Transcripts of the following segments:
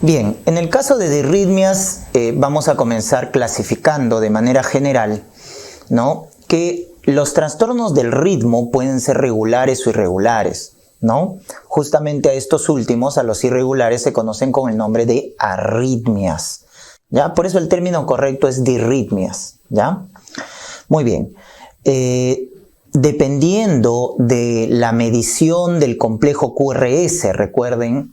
Bien, en el caso de disritmias vamos a comenzar clasificando de manera general, ¿no?, que los trastornos del ritmo pueden ser regulares o irregulares, ¿no? Justamente a estos últimos, a los irregulares, se conocen con el nombre de arritmias, ¿ya? Por eso el término correcto es disritmias, ¿ya? Muy bien. Dependiendo de la medición del complejo QRS, recuerden,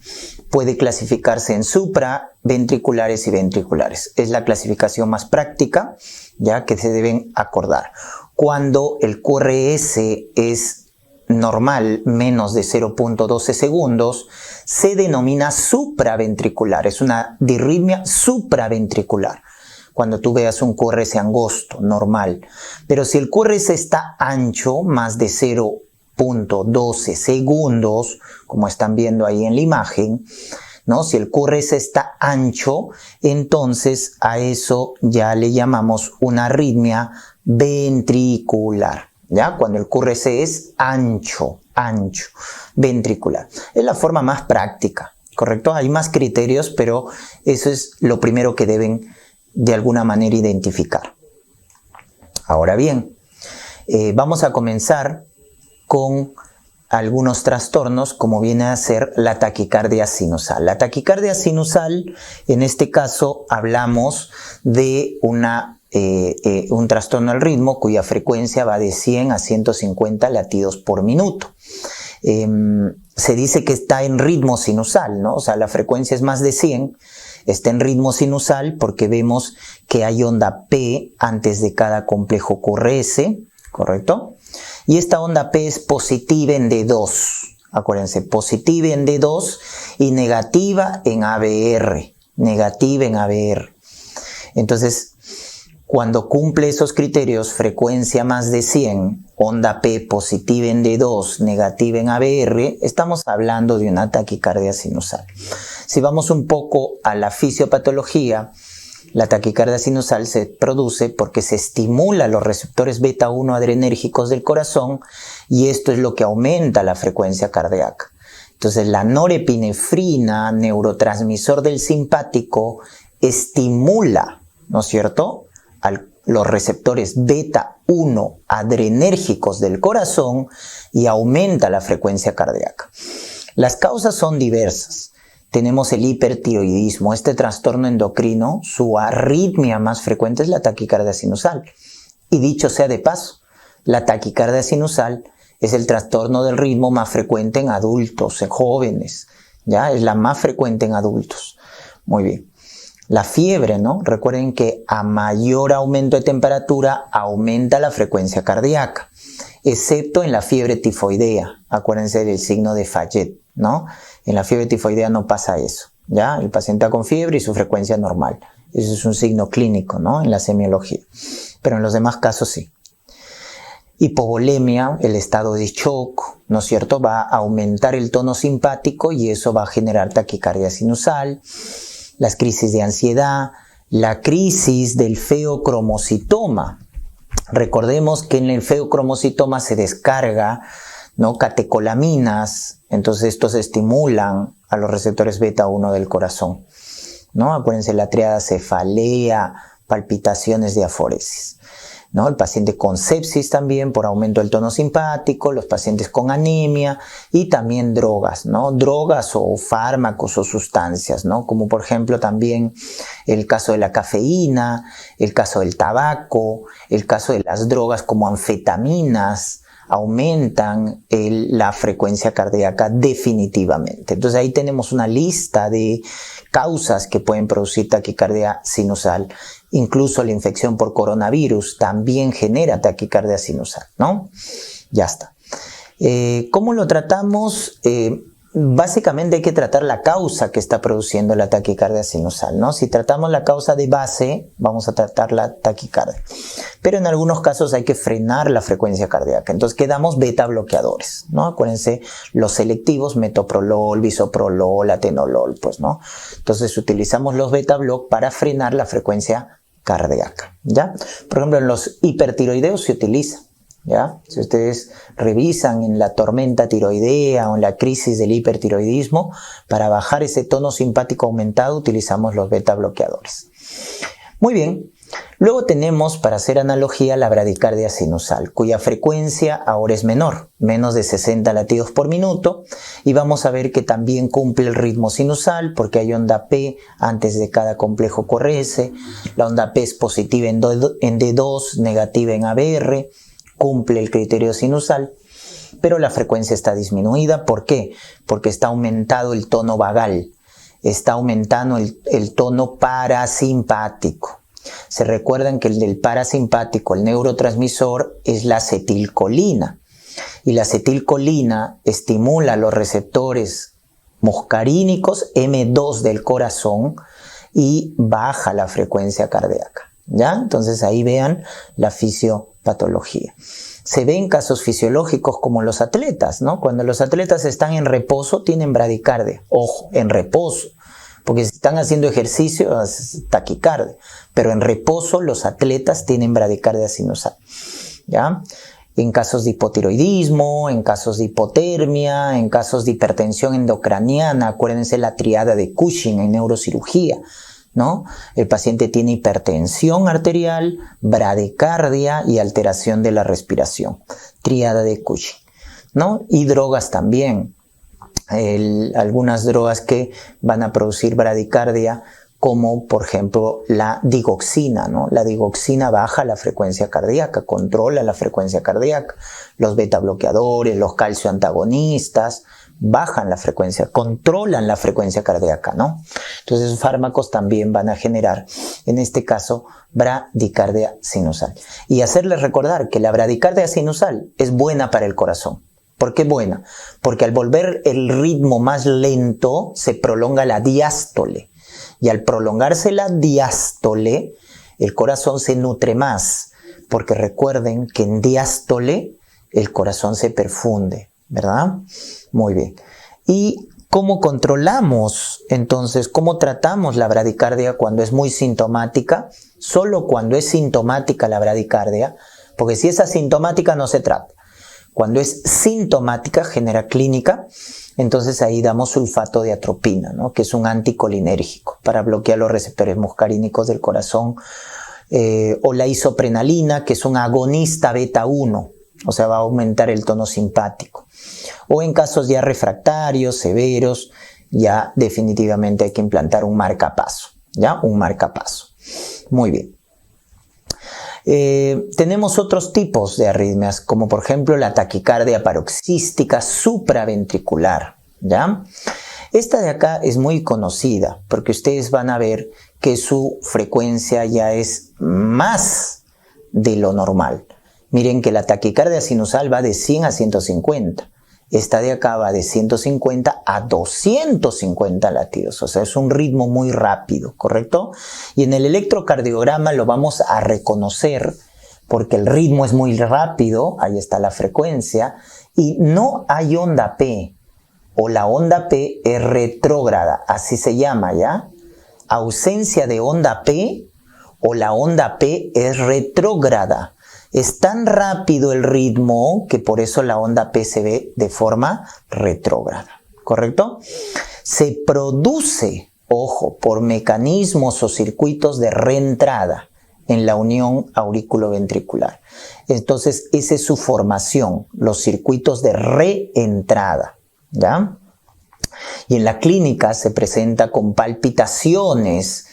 puede clasificarse en supraventriculares y ventriculares. Es la clasificación más práctica, ya que se deben acordar. Cuando el QRS es normal, menos de 0.12 segundos, se denomina supraventricular. Es una disritmia supraventricular. Cuando tú veas un QRS angosto, normal. Pero si el QRS está ancho, más de 0.12 segundos, como están viendo ahí en la imagen, ¿no? Si el QRS está ancho, entonces a eso ya le llamamos una arritmia ventricular, ¿ya? Cuando el QRS es ancho, ventricular. Es la forma más práctica, ¿correcto? Hay más criterios, pero eso es lo primero que deben de alguna manera identificar. Ahora bien, vamos a comenzar con algunos trastornos, como viene a ser la taquicardia sinusal. La taquicardia sinusal, en este caso hablamos de un trastorno al ritmo cuya frecuencia va de 100 a 150 latidos por minuto. Se dice que está en ritmo sinusal, ¿no? O sea, la frecuencia es más de 100, está en ritmo sinusal porque vemos que hay onda P antes de cada complejo QRS, ¿correcto? Y esta onda P es positiva en D2, acuérdense, positiva en D2 y negativa en ABR, Entonces, cuando cumple esos criterios, frecuencia más de 100, onda P positiva en D2, negativa en ABR, estamos hablando de una taquicardia sinusal. Si vamos un poco a la fisiopatología, la taquicardia sinusal se produce porque se estimula los receptores beta 1 adrenérgicos del corazón y esto es lo que aumenta la frecuencia cardíaca. Entonces la norepinefrina, neurotransmisor del simpático, estimula, ¿no es cierto?, los receptores beta 1 adrenérgicos del corazón y aumenta la frecuencia cardíaca. Las causas son diversas. Tenemos el hipertiroidismo, este trastorno endocrino, su arritmia más frecuente es la taquicardia sinusal. Y dicho sea de paso, la taquicardia sinusal es el trastorno del ritmo más frecuente en adultos, en jóvenes, ¿ya? Es la más frecuente en adultos. Muy bien. La fiebre, ¿no? Recuerden que a mayor aumento de temperatura aumenta la frecuencia cardíaca, excepto en la fiebre tifoidea. Acuérdense del signo de Fayet, ¿no? En la fiebre tifoidea no pasa eso, ¿ya? El paciente está con fiebre y su frecuencia es normal. Eso es un signo clínico, ¿no?, en la semiología. Pero en los demás casos sí. Hipovolemia, el estado de shock, ¿no es cierto?, va a aumentar el tono simpático y eso va a generar taquicardia sinusal. Las crisis de ansiedad, la crisis del feocromocitoma. Recordemos que en el feocromocitoma se descarga, ¿no?, catecolaminas, entonces estos estimulan a los receptores beta 1 del corazón, ¿no? Acuérdense la triada cefalea, palpitaciones, diaforesis, ¿no? El paciente con sepsis también por aumento del tono simpático, los pacientes con anemia y también drogas, ¿no? Drogas o fármacos o sustancias, ¿no? Como por ejemplo también el caso de la cafeína, el caso del tabaco, el caso de las drogas como anfetaminas, aumentan la frecuencia cardíaca definitivamente. Entonces ahí tenemos una lista de causas que pueden producir taquicardia sinusal. Incluso la infección por coronavirus también genera taquicardia sinusal, ¿no? Ya está. ¿Cómo lo tratamos? Básicamente hay que tratar la causa que está produciendo la taquicardia sinusal, ¿no? Si tratamos la causa de base, vamos a tratar la taquicardia. Pero en algunos casos hay que frenar la frecuencia cardíaca. Entonces quedamos beta bloqueadores, ¿no? Acuérdense, los selectivos, metoprolol, bisoprolol, atenolol, pues, ¿no? Entonces utilizamos los beta block para frenar la frecuencia cardíaca, ¿ya? Por ejemplo, en los hipertiroideos se utiliza, ¿ya? Si ustedes revisan en la tormenta tiroidea o en la crisis del hipertiroidismo, para bajar ese tono simpático aumentado utilizamos los beta bloqueadores. Muy bien. Luego tenemos, para hacer analogía, la bradicardia sinusal, cuya frecuencia ahora es menor, menos de 60 latidos por minuto, y vamos a ver que también cumple el ritmo sinusal porque hay onda P antes de cada complejo QRS, la onda P es positiva en D2, negativa en ABR, cumple el criterio sinusal, pero la frecuencia está disminuida. ¿Por qué? Porque está aumentado el tono vagal, está aumentando el tono parasimpático. Se recuerdan que el del parasimpático, el neurotransmisor, es la acetilcolina. Y la acetilcolina estimula los receptores muscarínicos M2 del corazón y baja la frecuencia cardíaca. ¿Ya? Entonces ahí vean la fisiopatología. Se ve en casos fisiológicos como los atletas, ¿no? Cuando los atletas están en reposo tienen bradicardia. Ojo, en reposo. Porque si están haciendo ejercicio, es taquicardia. Pero en reposo los atletas tienen bradicardia sinusal. ¿Ya? En casos de hipotiroidismo, en casos de hipotermia, en casos de hipertensión endocraniana, acuérdense la triada de Cushing en neurocirugía, ¿no? El paciente tiene hipertensión arterial, bradicardia y alteración de la respiración. Triada de Cushing, ¿no? Y drogas también. Algunas drogas que van a producir bradicardia, como por ejemplo la digoxina, ¿no? La digoxina baja la frecuencia cardíaca, controla la frecuencia cardíaca. Los beta bloqueadores, los calcio antagonistas bajan la frecuencia, controlan la frecuencia cardíaca, ¿no? Entonces esos fármacos también van a generar, en este caso, bradicardia sinusal. Y hacerles recordar que la bradicardia sinusal es buena para el corazón. ¿Por qué buena? Porque al volver el ritmo más lento se prolonga la diástole. Y al prolongarse la diástole, el corazón se nutre más. Porque recuerden que en diástole el corazón se perfunde, ¿verdad? Muy bien. ¿Y cómo controlamos entonces, cómo tratamos la bradicardia cuando es muy sintomática? Solo cuando es sintomática la bradicardia, porque si es asintomática no se trata. Cuando es sintomática, genera clínica, entonces ahí damos sulfato de atropina, ¿no? Que es un anticolinérgico para bloquear los receptores muscarínicos del corazón, o la isoprenalina, que es un agonista beta 1, o sea, va a aumentar el tono simpático. O en casos ya refractarios, severos, ya definitivamente hay que implantar un marcapaso, ¿ya? Un marcapaso. Muy bien. Tenemos otros tipos de arritmias, como por ejemplo la taquicardia paroxística supraventricular, ¿ya? Esta de acá es muy conocida porque ustedes van a ver que su frecuencia ya es más de lo normal. Miren que la taquicardia sinusal va de 100 a 150. Esta de acá va de 150 a 250 latidos, o sea, es un ritmo muy rápido, ¿correcto? Y en el electrocardiograma lo vamos a reconocer porque el ritmo es muy rápido, ahí está la frecuencia, y no hay onda P, o la onda P es retrógrada, así se llama, ¿ya? Ausencia de onda P o la onda P es retrógrada. Es tan rápido el ritmo que por eso la onda P se ve de forma retrógrada, ¿correcto? Se produce, ojo, por mecanismos o circuitos de reentrada en la unión auriculoventricular. Entonces, esa es su formación, los circuitos de reentrada, ¿ya? Y en la clínica se presenta con palpitaciones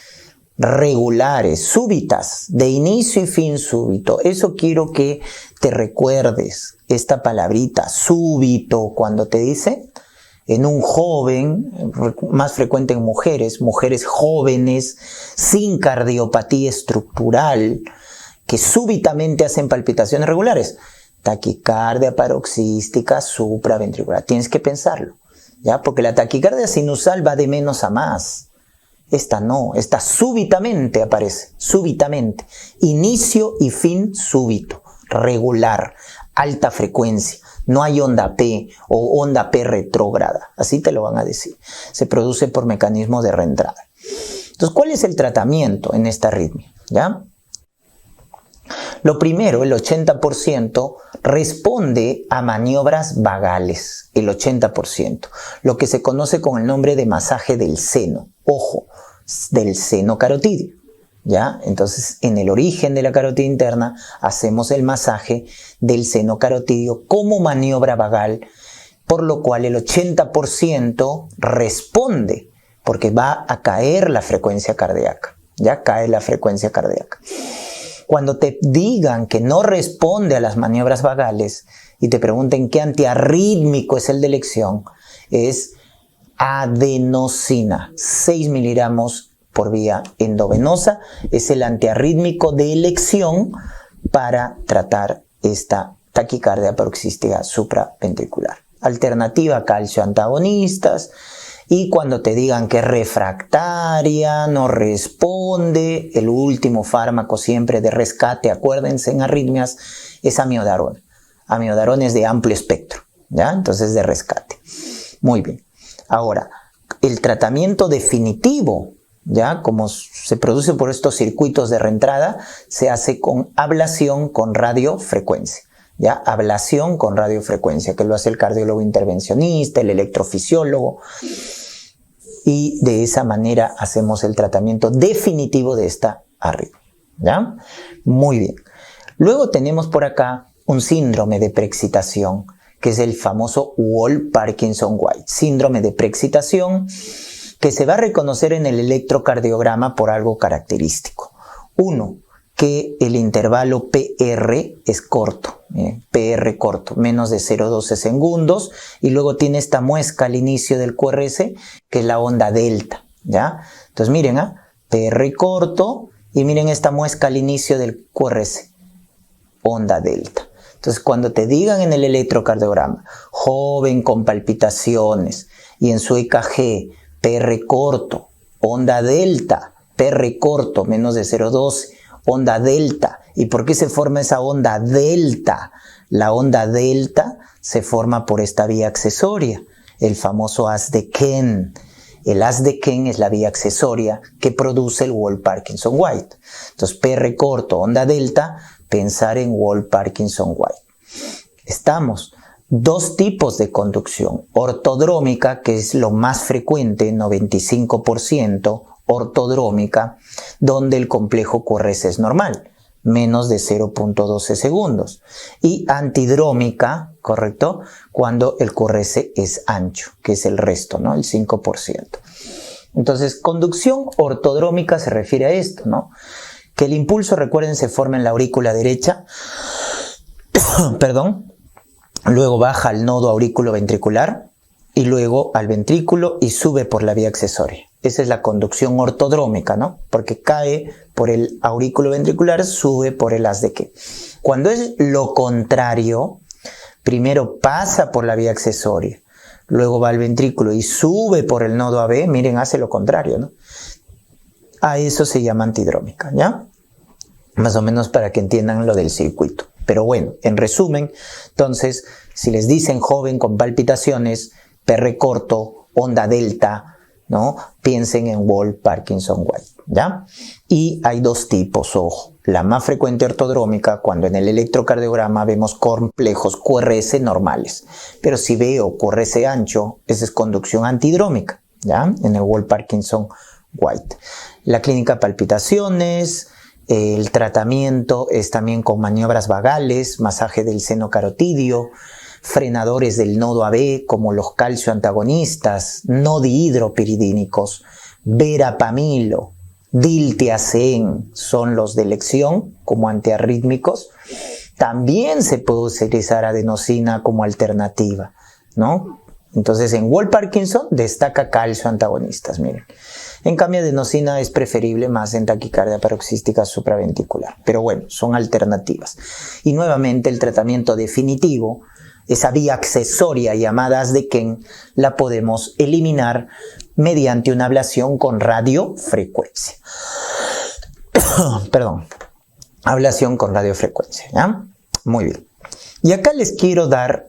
regulares, súbitas, de inicio y fin súbito. Eso quiero que te recuerdes, esta palabrita, súbito, cuando te dice en un joven, más frecuente en mujeres jóvenes, sin cardiopatía estructural, que súbitamente hacen palpitaciones regulares. Taquicardia paroxística supraventricular. Tienes que pensarlo, ¿ya? Porque la taquicardia sinusal va de menos a más. Esta no, esta súbitamente aparece, súbitamente. Inicio y fin súbito, regular, alta frecuencia. No hay onda P o onda P retrógrada, así te lo van a decir. Se produce por mecanismos de reentrada. Entonces, ¿cuál es el tratamiento en esta arritmia? ¿Ya? Lo primero, el 80%, responde a maniobras vagales, el 80%, lo que se conoce con el nombre de masaje del seno, ojo, del seno carotídeo, ¿ya? Entonces, en el origen de la carótida interna, hacemos el masaje del seno carotídeo como maniobra vagal, por lo cual el 80% responde, porque va a caer la frecuencia cardíaca, ya cae la frecuencia cardíaca. Cuando te digan que no responde a las maniobras vagales y te pregunten qué antiarrítmico es el de elección, es adenosina, 6 miligramos por vía endovenosa, es el antiarrítmico de elección para tratar esta taquicardia paroxística supraventricular. Alternativa, calcio antagonistas. Y cuando te digan que es refractaria, no responde, el último fármaco siempre de rescate, acuérdense en arritmias, es amiodarona. Amiodarona es de amplio espectro, ¿ya? Entonces de rescate. Muy bien. Ahora, el tratamiento definitivo, ¿ya? Como se produce por estos circuitos de reentrada, se hace con ablación con radiofrecuencia. ¿Ya? Ablación con radiofrecuencia, que lo hace el cardiólogo intervencionista, el electrofisiólogo, y de esa manera hacemos el tratamiento definitivo de esta arritmia, ¿ya? Muy bien. Luego tenemos por acá un síndrome de preexcitación, que es el famoso Wolff-Parkinson-White, síndrome de preexcitación, que se va a reconocer en el electrocardiograma por algo característico. Uno, que el intervalo PR es corto, PR corto, menos de 0,12 segundos, y luego tiene esta muesca al inicio del QRS, que es la onda delta, ¿ya? Entonces miren, PR corto, y miren esta muesca al inicio del QRS, onda delta. Entonces cuando te digan en el electrocardiograma, joven con palpitaciones, y en su EKG, PR corto, onda delta, PR corto, menos de 0,12, onda delta. ¿Y por qué se forma esa onda delta? La onda delta se forma por esta vía accesoria, el famoso haz de Kent. El haz de Kent es la vía accesoria que produce el Wolff-Parkinson-White. Entonces, PR corto, onda delta, pensar en Wolff-Parkinson-White. Estamos. Dos tipos de conducción. Ortodrómica, que es lo más frecuente, 95%, ortodrómica, donde el complejo QRS es normal, menos de 0,12 segundos. Y antidrómica, ¿correcto? Cuando el QRS es ancho, que es el resto, ¿no? El 5%. Entonces, conducción ortodrómica se refiere a esto, ¿no? Que el impulso, recuerden, se forma en la aurícula derecha, perdón, luego baja al nodo aurículo-ventricular y luego al ventrículo y sube por la vía accesoria. Esa es la conducción ortodrómica, ¿no? Porque cae por el aurículo ventricular, sube por el haz de Kent. Cuando es lo contrario, primero pasa por la vía accesoria, luego va al ventrículo y sube por el nodo AB, miren, hace lo contrario, ¿no? A eso se llama antidrómica, ¿ya? Más o menos para que entiendan lo del circuito. Pero bueno, en resumen, entonces, si les dicen joven con palpitaciones, PR corto, onda delta, ¿no? Piensen en Wolff-Parkinson-White, ¿ya? Y hay dos tipos, ojo. La más frecuente ortodrómica, cuando en el electrocardiograma vemos complejos QRS normales. Pero si veo QRS ancho, esa es conducción antidrómica, ¿ya? En el Wolff-Parkinson-White. La clínica palpitaciones, el tratamiento es también con maniobras vagales, masaje del seno carotídeo, frenadores del nodo AB como los calcio antagonistas, no dihidropiridínicos, verapamilo, diltiazem son los de elección como antiarrítmicos. También se puede utilizar adenosina como alternativa, ¿no? Entonces en Wolff-Parkinson destaca calcio antagonistas, miren. En cambio adenosina es preferible más en taquicardia paroxística supraventricular. Pero bueno, son alternativas. Y nuevamente el tratamiento definitivo, esa vía accesoria llamada haz de Kent, la podemos eliminar mediante una ablación con radiofrecuencia. Perdón, ablación con radiofrecuencia, ¿ya? Muy bien. Y acá les quiero dar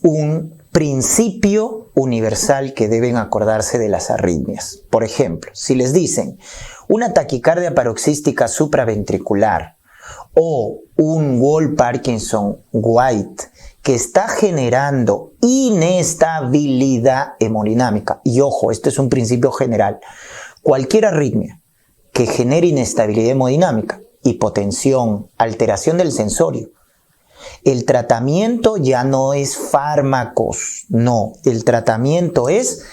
un principio universal que deben acordarse de las arritmias. Por ejemplo, si les dicen una taquicardia paroxística supraventricular o un Wall-Parkinson-White que está generando inestabilidad hemodinámica, y ojo, esto es un principio general, cualquier arritmia que genere inestabilidad hemodinámica, hipotensión, alteración del sensorio, el tratamiento ya no es fármacos, no, el tratamiento es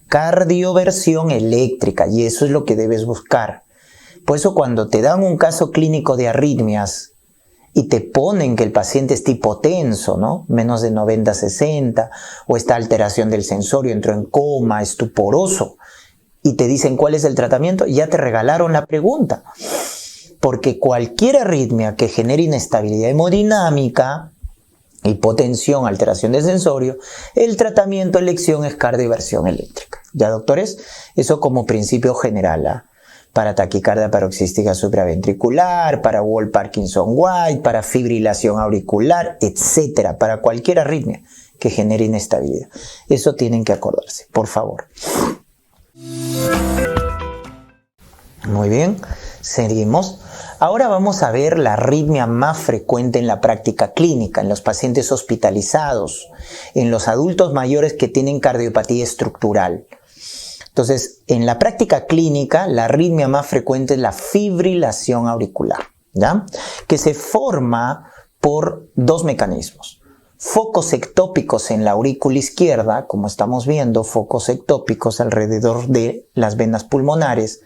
cardioversión eléctrica, y eso es lo que debes buscar. Por eso cuando te dan un caso clínico de arritmias y te ponen que el paciente está hipotenso, ¿no? Menos de 90-60, o esta alteración del sensorio, entró en coma, estuporoso, y te dicen cuál es el tratamiento, ya te regalaron la pregunta. Porque cualquier arritmia que genere inestabilidad hemodinámica, hipotensión, alteración del sensorio, el tratamiento elección es cardioversión eléctrica. ¿Ya, doctores? Eso como principio general, ¿ah? Para taquicardia paroxística supraventricular, para Wall-Parkinson-White, para fibrilación auricular, etcétera, para cualquier arritmia que genere inestabilidad. Eso tienen que acordarse, por favor. Muy bien, seguimos. Ahora vamos a ver la arritmia más frecuente en la práctica clínica, en los pacientes hospitalizados, en los adultos mayores que tienen cardiopatía estructural. Entonces, en la práctica clínica, la arritmia más frecuente es la fibrilación auricular, ¿ya? Que se forma por dos mecanismos. Focos ectópicos en la aurícula izquierda, como estamos viendo, focos ectópicos alrededor de las venas pulmonares,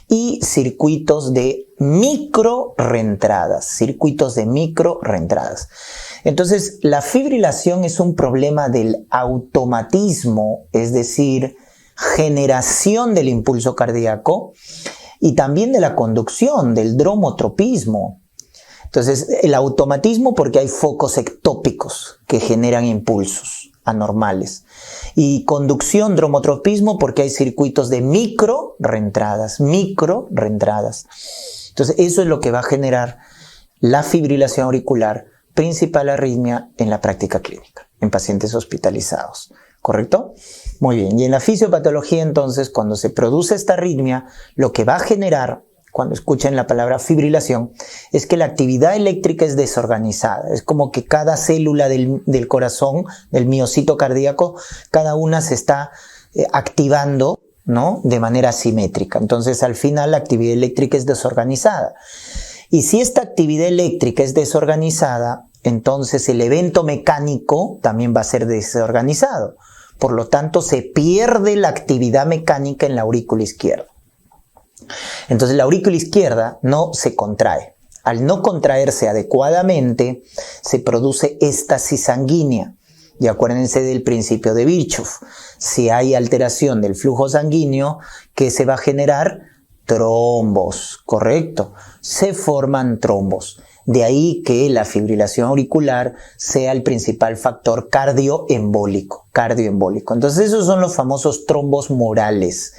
y circuitos de microreentradas, Entonces, la fibrilación es un problema del automatismo, es decir, generación del impulso cardíaco, y también de la conducción, del dromotropismo. Entonces, el automatismo porque hay focos ectópicos que generan impulsos anormales. Y conducción, dromotropismo porque hay circuitos de microreentradas. Entonces, eso es lo que va a generar la fibrilación auricular, principal arritmia en la práctica clínica, en pacientes hospitalizados. ¿Correcto? Muy bien. Y en la fisiopatología, entonces, cuando se produce esta arritmia, lo que va a generar, cuando escuchen la palabra fibrilación, es que la actividad eléctrica es desorganizada. Es como que cada célula del corazón, del miocito cardíaco, cada una se está activando, ¿no? De manera asimétrica. Entonces, al final, la actividad eléctrica es desorganizada. Y si esta actividad eléctrica es desorganizada, entonces el evento mecánico también va a ser desorganizado. Por lo tanto, se pierde la actividad mecánica en la aurícula izquierda. Entonces, la aurícula izquierda no se contrae. Al no contraerse adecuadamente, se produce éstasis sanguínea. Y acuérdense del principio de Virchow. Si hay alteración del flujo sanguíneo, ¿qué se va a generar? Trombos, ¿correcto? Se forman trombos. De ahí que la fibrilación auricular sea el principal factor cardioembólico. Entonces esos son los famosos trombos morales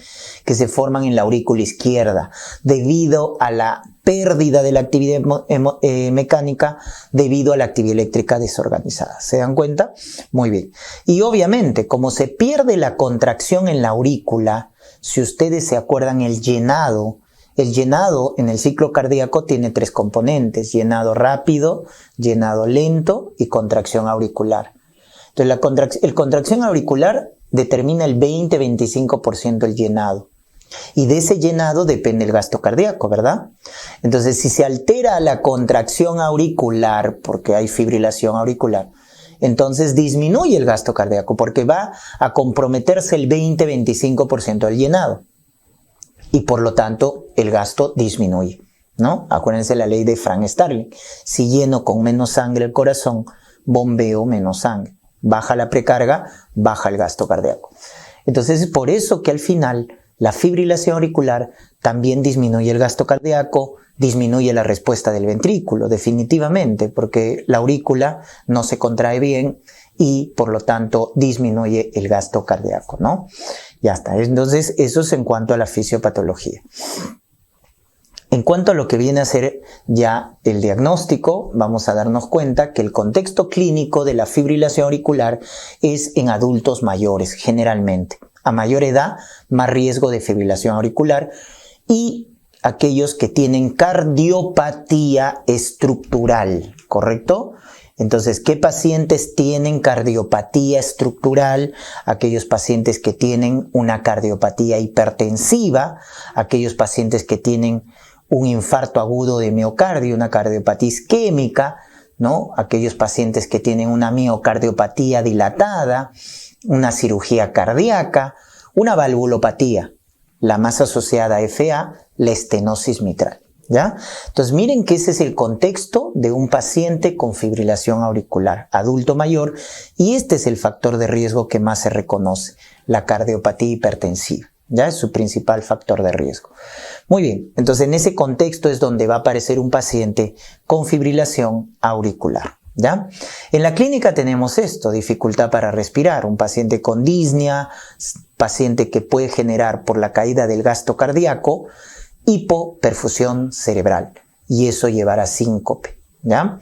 que se forman en la aurícula izquierda debido a la pérdida de la actividad mecánica debido a la actividad eléctrica desorganizada. ¿Se dan cuenta? Muy bien. Y obviamente, como se pierde la contracción en la aurícula, si ustedes se acuerdan, el llenado en el ciclo cardíaco tiene tres componentes: llenado rápido, llenado lento y contracción auricular. Entonces, la contracción auricular determina el 20-25% del llenado. Y de ese llenado depende el gasto cardíaco, ¿verdad? Entonces, si se altera la contracción auricular, porque hay fibrilación auricular, entonces disminuye el gasto cardíaco, porque va a comprometerse el 20-25% del llenado. Y por lo tanto, el gasto disminuye, ¿no? Acuérdense la ley de Frank Starling. Si lleno con menos sangre el corazón, bombeo menos sangre. Baja la precarga, baja el gasto cardíaco. Entonces, es por eso que al final la fibrilación auricular también disminuye el gasto cardíaco, disminuye la respuesta del ventrículo, definitivamente, porque la aurícula no se contrae bien y, por lo tanto, disminuye el gasto cardíaco, ¿no? Ya está. Entonces, eso es en cuanto a la fisiopatología. En cuanto a lo que viene a ser ya el diagnóstico, vamos a darnos cuenta que el contexto clínico de la fibrilación auricular es en adultos mayores, generalmente. A mayor edad, más riesgo de fibrilación auricular, y aquellos que tienen cardiopatía estructural, ¿correcto? Entonces, ¿qué pacientes tienen cardiopatía estructural? Aquellos pacientes que tienen una cardiopatía hipertensiva, aquellos pacientes que tienen un infarto agudo de miocardio, una cardiopatía isquémica, ¿no? Aquellos pacientes que tienen una miocardiopatía dilatada, una cirugía cardíaca, una valvulopatía, la más asociada a FA, la estenosis mitral, ¿ya? Entonces miren que ese es el contexto de un paciente con fibrilación auricular, adulto mayor, y este es el factor de riesgo que más se reconoce, la cardiopatía hipertensiva, ¿ya? Es su principal factor de riesgo. Muy bien, entonces en ese contexto es donde va a aparecer un paciente con fibrilación auricular, ¿ya? En la clínica tenemos esto, dificultad para respirar, un paciente con disnea, paciente que puede generar por la caída del gasto cardíaco, hipoperfusión cerebral, y eso llevará a síncope, ¿ya?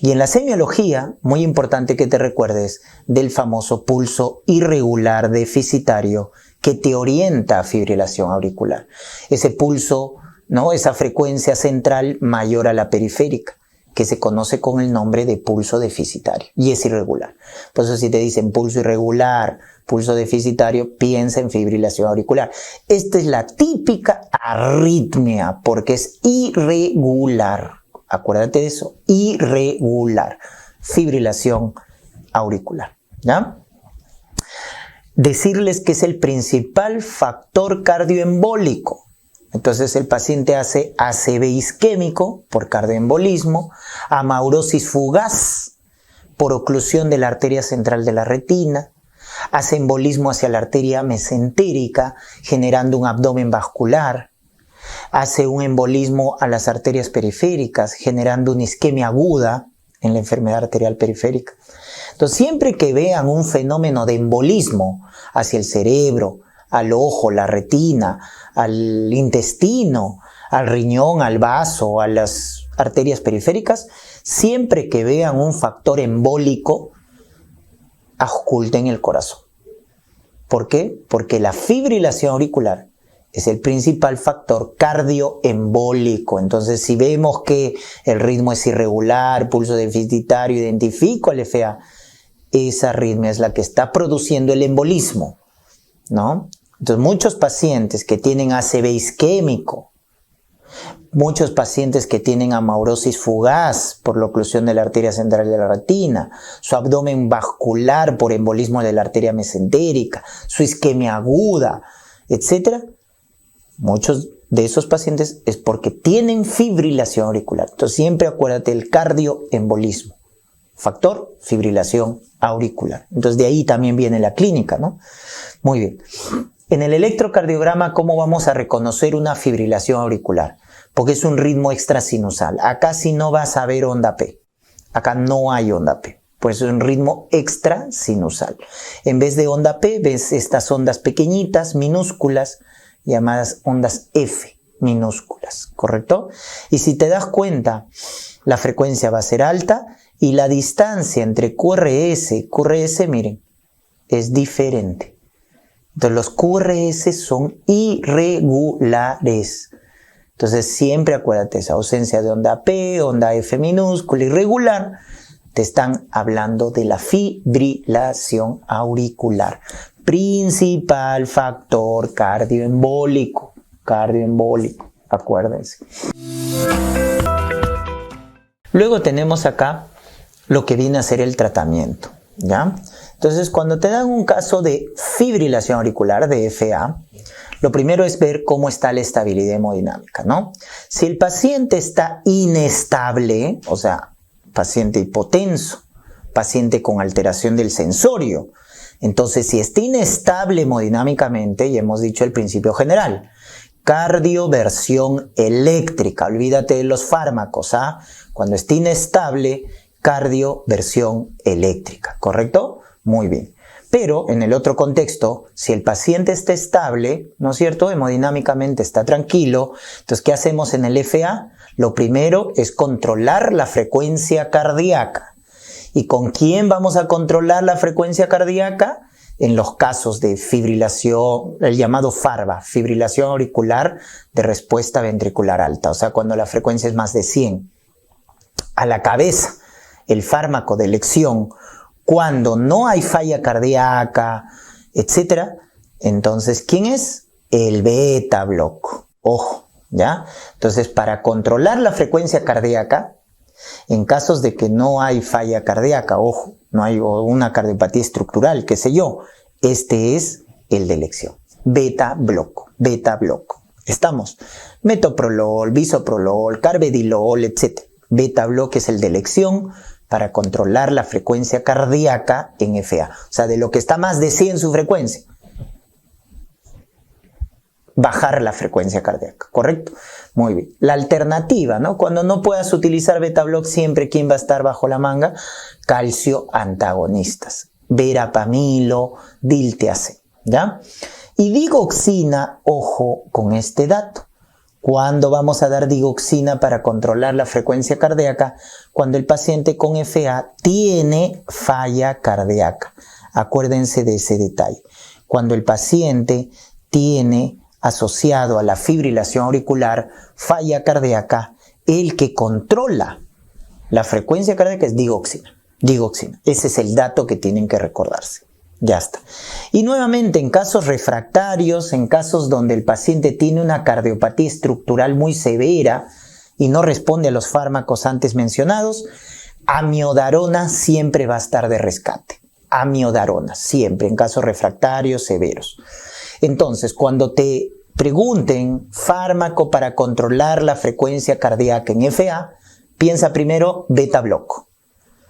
Y en la semiología, muy importante que te recuerdes del famoso pulso irregular deficitario que te orienta a fibrilación auricular. Ese pulso, ¿no? Esa frecuencia central mayor a la periférica, que se conoce con el nombre de pulso deficitario, y es irregular. Por eso si te dicen pulso irregular, pulso deficitario, piensa en fibrilación auricular. Esta es la típica arritmia, porque es irregular. Acuérdate de eso, irregular. Fibrilación auricular, ¿ya? Decirles que es el principal factor cardioembólico. Entonces el paciente hace ACV isquémico por cardioembolismo, amaurosis fugaz por oclusión de la arteria central de la retina, hace embolismo hacia la arteria mesentérica generando un abdomen vascular, hace un embolismo a las arterias periféricas generando una isquemia aguda en la enfermedad arterial periférica. Entonces siempre que vean un fenómeno de embolismo hacia el cerebro, al ojo, la retina, al intestino, al riñón, al vaso, a las arterias periféricas, siempre que vean un factor embólico, ausculten el corazón. ¿Por qué? Porque la fibrilación auricular es el principal factor cardioembólico. Entonces, si vemos que el ritmo es irregular, pulso deficitario, identifico el FA, esa arritmia es la que está produciendo el embolismo, ¿no? Entonces, muchos pacientes que tienen ACV isquémico, muchos pacientes que tienen amaurosis fugaz por la oclusión de la arteria central de la retina, su abdomen vascular por embolismo de la arteria mesentérica, su isquemia aguda, etc. Muchos de esos pacientes es porque tienen fibrilación auricular. Entonces siempre acuérdate del cardioembolismo. Factor, fibrilación auricular. Entonces de ahí también viene la clínica, ¿no? Muy bien. En el electrocardiograma, ¿cómo vamos a reconocer una fibrilación auricular? Porque es un ritmo extrasinusal. Acá sí no vas a ver onda P. Acá no hay onda P. Pues es un ritmo extrasinusal. En vez de onda P, ves estas ondas pequeñitas, minúsculas, llamadas ondas F minúsculas, ¿correcto? Y si te das cuenta, la frecuencia va a ser alta y la distancia entre QRS y QRS, miren, es diferente. Entonces los QRS son irregulares. Entonces siempre acuérdate esa ausencia de onda P, onda F minúscula, irregular, te están hablando de la fibrilación auricular. Principal factor cardioembólico, acuérdense. Luego tenemos acá lo que viene a ser el tratamiento, ¿ya? Entonces, cuando te dan un caso de fibrilación auricular, de FA, lo primero es ver cómo está la estabilidad hemodinámica, ¿no? Si el paciente está inestable, o sea, paciente hipotenso, paciente con alteración del sensorio, entonces si está inestable hemodinámicamente, ya hemos dicho el principio general, cardioversión eléctrica, olvídate de los fármacos, ¿ah? Cuando esté inestable, cardioversión eléctrica, ¿correcto? Muy bien. Pero en el otro contexto, si el paciente está estable, ¿no es cierto? Hemodinámicamente está tranquilo, entonces ¿qué hacemos en el FA? Lo primero es controlar la frecuencia cardíaca. ¿Y con quién vamos a controlar la frecuencia cardíaca? en los casos de fibrilación, el llamado FARVA, fibrilación auricular de respuesta ventricular alta, o sea, cuando la frecuencia es más de 100. A la cabeza, el fármaco de elección, cuando no hay falla cardíaca, etc. Entonces, ¿quién es? El beta block. Ojo, ¿ya? Entonces, para controlar la frecuencia cardíaca, en casos de que no hay falla cardíaca, ojo, no hay una cardiopatía estructural, qué sé yo, este es el de elección. Beta block. ¿Estamos? Metoprolol, bisoprolol, carvedilol, etc. Beta block es el de elección para controlar la frecuencia cardíaca en FA. O sea, de lo que está más de 100 su frecuencia, bajar la frecuencia cardíaca, ¿correcto? Muy bien. La alternativa, ¿no? Cuando no puedas utilizar beta block, siempre, ¿quién va a estar bajo la manga? Calcio antagonistas. Verapamilo, diltiazem, ¿ya? Y digoxina, ojo con este dato. ¿Cuándo vamos a dar digoxina para controlar la frecuencia cardíaca? Cuando el paciente con FA tiene falla cardíaca. Acuérdense de ese detalle. Cuando el paciente tiene asociado a la fibrilación auricular, falla cardíaca, el que controla la frecuencia cardíaca es digoxina. Ese es el dato que tienen que recordarse. Ya está. Y nuevamente, en casos refractarios, en casos donde el paciente tiene una cardiopatía estructural muy severa y no responde a los fármacos antes mencionados, amiodarona siempre va a estar de rescate. Amiodarona, siempre, en casos refractarios severos. Entonces, cuando te pregunten fármaco para controlar la frecuencia cardíaca en FA, piensa primero beta block.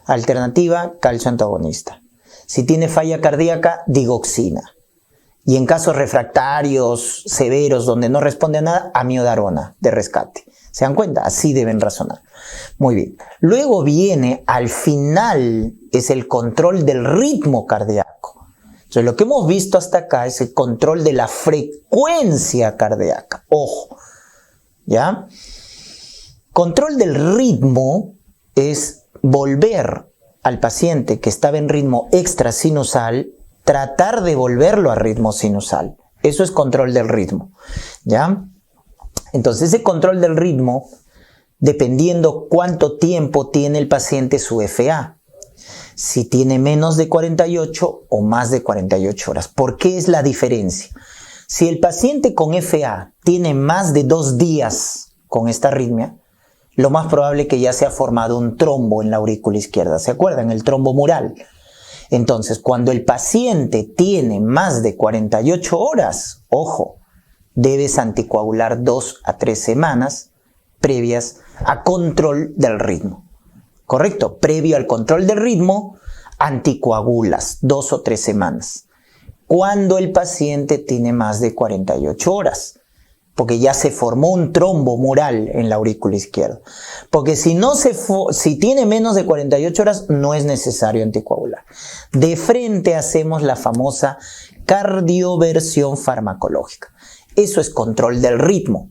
Alternativa, calcio antagonista. Si tiene falla cardíaca, digoxina. Y en casos refractarios severos donde no responde a nada, amiodarona de rescate. ¿Se dan cuenta? Así deben razonar. Muy bien. Luego viene, al final, es el control del ritmo cardíaco. Entonces, lo que hemos visto hasta acá es el control de la frecuencia cardíaca. Ojo, ¿ya? Control del ritmo es volver al paciente que estaba en ritmo extrasinusal, tratar de volverlo a ritmo sinusal. Eso es control del ritmo, ¿ya? Entonces, ese control del ritmo, dependiendo cuánto tiempo tiene el paciente su FA. Si tiene menos de 48 o más de 48 horas. ¿Por qué es la diferencia? Si el paciente con FA tiene más de 2 días con esta arritmia, lo más probable es que ya se ha formado un trombo en la aurícula izquierda. ¿Se acuerdan? El trombo mural. Entonces, cuando el paciente tiene más de 48 horas, ojo, debes anticoagular 2 a 3 semanas previas a control del ritmo. ¿Correcto? Previo al control del ritmo, anticoagulas 2 o 3 semanas. Cuando el paciente tiene más de 48 horas. Porque ya se formó un trombo mural en la aurícula izquierda. Porque si tiene menos de 48 horas, no es necesario anticoagular. De frente hacemos la famosa cardioversión farmacológica. Eso es control del ritmo.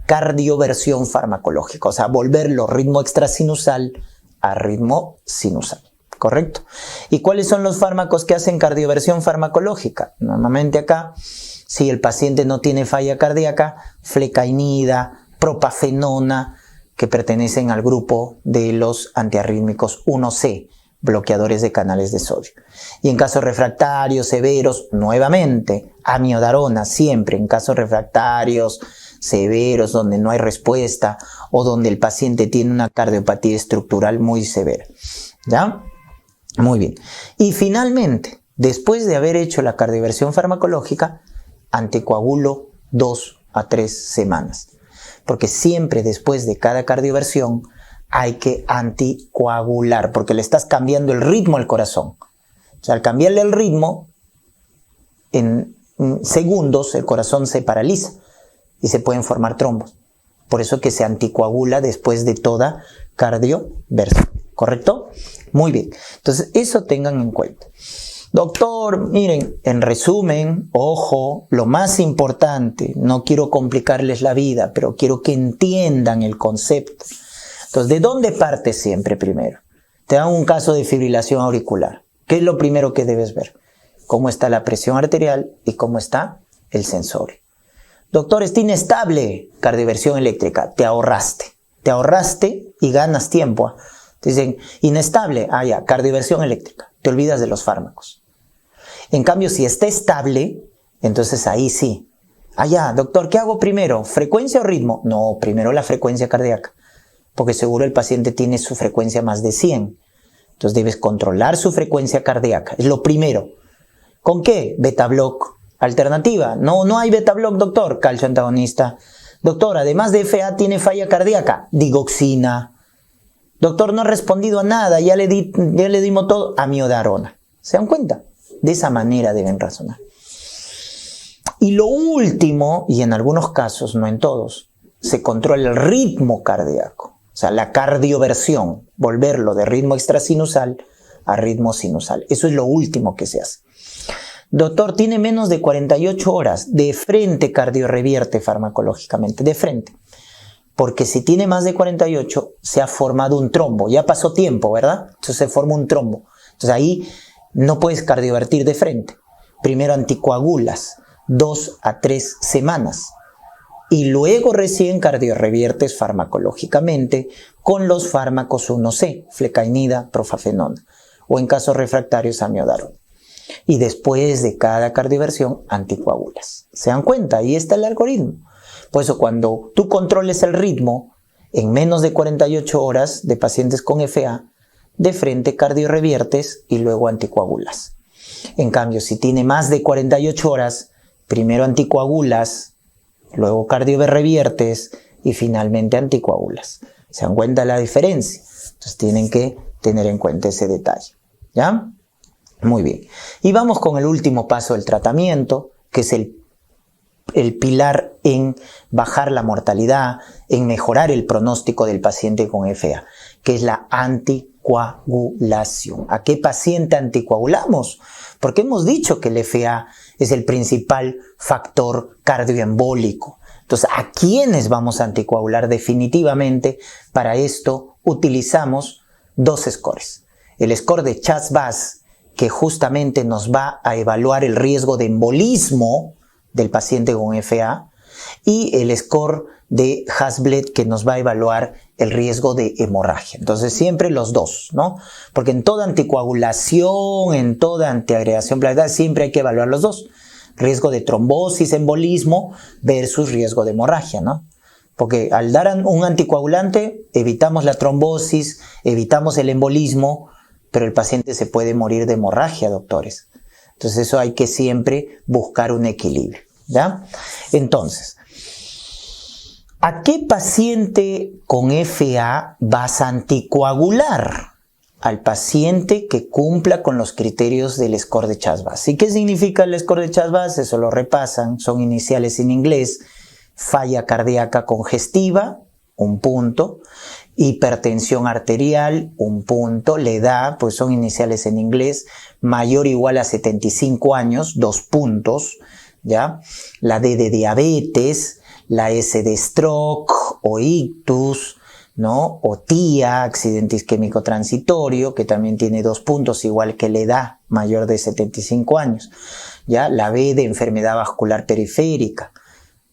Cardioversión farmacológica. O sea, volverlo ritmo extrasinusal a ritmo sinusal. ¿Correcto? ¿Y cuáles son los fármacos que hacen cardioversión farmacológica? Normalmente acá, si el paciente no tiene falla cardíaca, flecainida, propafenona, que pertenecen al grupo de los antiarrítmicos 1C, bloqueadores de canales de sodio. Y en casos refractarios severos, nuevamente, amiodarona, siempre en casos refractarios severos donde no hay respuesta o donde el paciente tiene una cardiopatía estructural muy severa. ¿Ya? Muy bien. Y finalmente, después de haber hecho la cardioversión farmacológica, anticoagulo 2 a 3 semanas. Porque siempre después de cada cardioversión hay que anticoagular, porque le estás cambiando el ritmo al corazón. O sea, al cambiarle el ritmo, en segundos el corazón se paraliza y se pueden formar trombos. Por eso que se anticoagula después de toda cardioversión. ¿Correcto? Muy bien. Entonces, eso tengan en cuenta. Doctor, miren, en resumen, ojo, lo más importante, no quiero complicarles la vida, pero quiero que entiendan el concepto. Entonces, ¿de dónde parte siempre primero? Te dan un caso de fibrilación auricular. ¿Qué es lo primero que debes ver? cómo está la presión arterial y cómo está el sensorio. Doctor, está inestable, cardioversión eléctrica, te ahorraste y ganas tiempo. Te dicen, inestable, ya, cardioversión eléctrica, te olvidas de los fármacos. En cambio, si está estable, entonces ahí sí. Ya, doctor, ¿qué hago primero? ¿Frecuencia o ritmo? No, primero la frecuencia cardíaca, porque seguro el paciente tiene su frecuencia más de 100. Entonces debes controlar su frecuencia cardíaca, es lo primero. ¿Con qué? Beta block. Alternativa, no hay beta block, doctor, calcio antagonista. Doctor, además de FA tiene falla cardíaca, digoxina. Doctor, no ha respondido a nada, ya le dimos todo, amiodarona. ¿Se dan cuenta? De esa manera deben razonar. Y lo último, y en algunos casos, no en todos, se controla el ritmo cardíaco. O sea, la cardioversión, volverlo de ritmo extrasinusal a ritmo sinusal. Eso es lo último que se hace. Doctor, tiene menos de 48 horas, de frente cardiorevierte farmacológicamente, de frente. Porque si tiene más de 48, se ha formado un trombo. Ya pasó tiempo, ¿verdad? Entonces se forma un trombo. Entonces ahí no puedes cardiovertir de frente. Primero anticoagulas, 2 a 3 semanas. Y luego recién cardiorreviertes farmacológicamente con los fármacos 1C, flecainida, profafenona. O en casos refractarios, amiodarona. Y después de cada cardioversión, anticoagulas. ¿Se dan cuenta? Ahí está el algoritmo. Por eso cuando tú controles el ritmo en menos de 48 horas de pacientes con FA, de frente cardiorreviertes y luego anticoagulas. En cambio, si tiene más de 48 horas, primero anticoagulas, luego cardiorreviertes y finalmente anticoagulas. ¿Se dan cuenta la diferencia? Entonces tienen que tener en cuenta ese detalle. ¿Ya? Muy bien. Y vamos con el último paso del tratamiento, que es el pilar en bajar la mortalidad, en mejorar el pronóstico del paciente con FA, que es la anticoagulación. ¿A qué paciente anticoagulamos? Porque hemos dicho que el FA es el principal factor cardioembólico. Entonces, ¿a quiénes vamos a anticoagular definitivamente? Para esto utilizamos dos scores. El score de Chas-Bas, que justamente nos va a evaluar el riesgo de embolismo del paciente con FA, y el score de Hasbled, que nos va a evaluar el riesgo de hemorragia. Entonces siempre los dos, ¿no? Porque en toda anticoagulación, en toda antiagregación plaquetaria, siempre hay que evaluar los dos. Riesgo de trombosis, embolismo versus riesgo de hemorragia, ¿no? Porque al dar un anticoagulante evitamos la trombosis, evitamos el embolismo, pero el paciente se puede morir de hemorragia, doctores. Entonces eso hay que siempre buscar un equilibrio, ¿ya? Entonces, ¿a qué paciente con FA vas a anticoagular? Al paciente que cumpla con los criterios del score de Chas-Bas. ¿Y qué significa el score de Chas-Bas? Eso lo repasan, son iniciales en inglés. Falla cardíaca congestiva, 1 punto. Hipertensión arterial, 1 punto. La edad, pues son iniciales en inglés, mayor o igual a 75 años, 2 puntos. ¿Ya? La D de diabetes, la S de stroke o ictus, ¿no? O TIA, accidente isquémico transitorio, que también tiene 2 puntos, igual que la edad mayor de 75 años. ¿Ya? La B de enfermedad vascular periférica,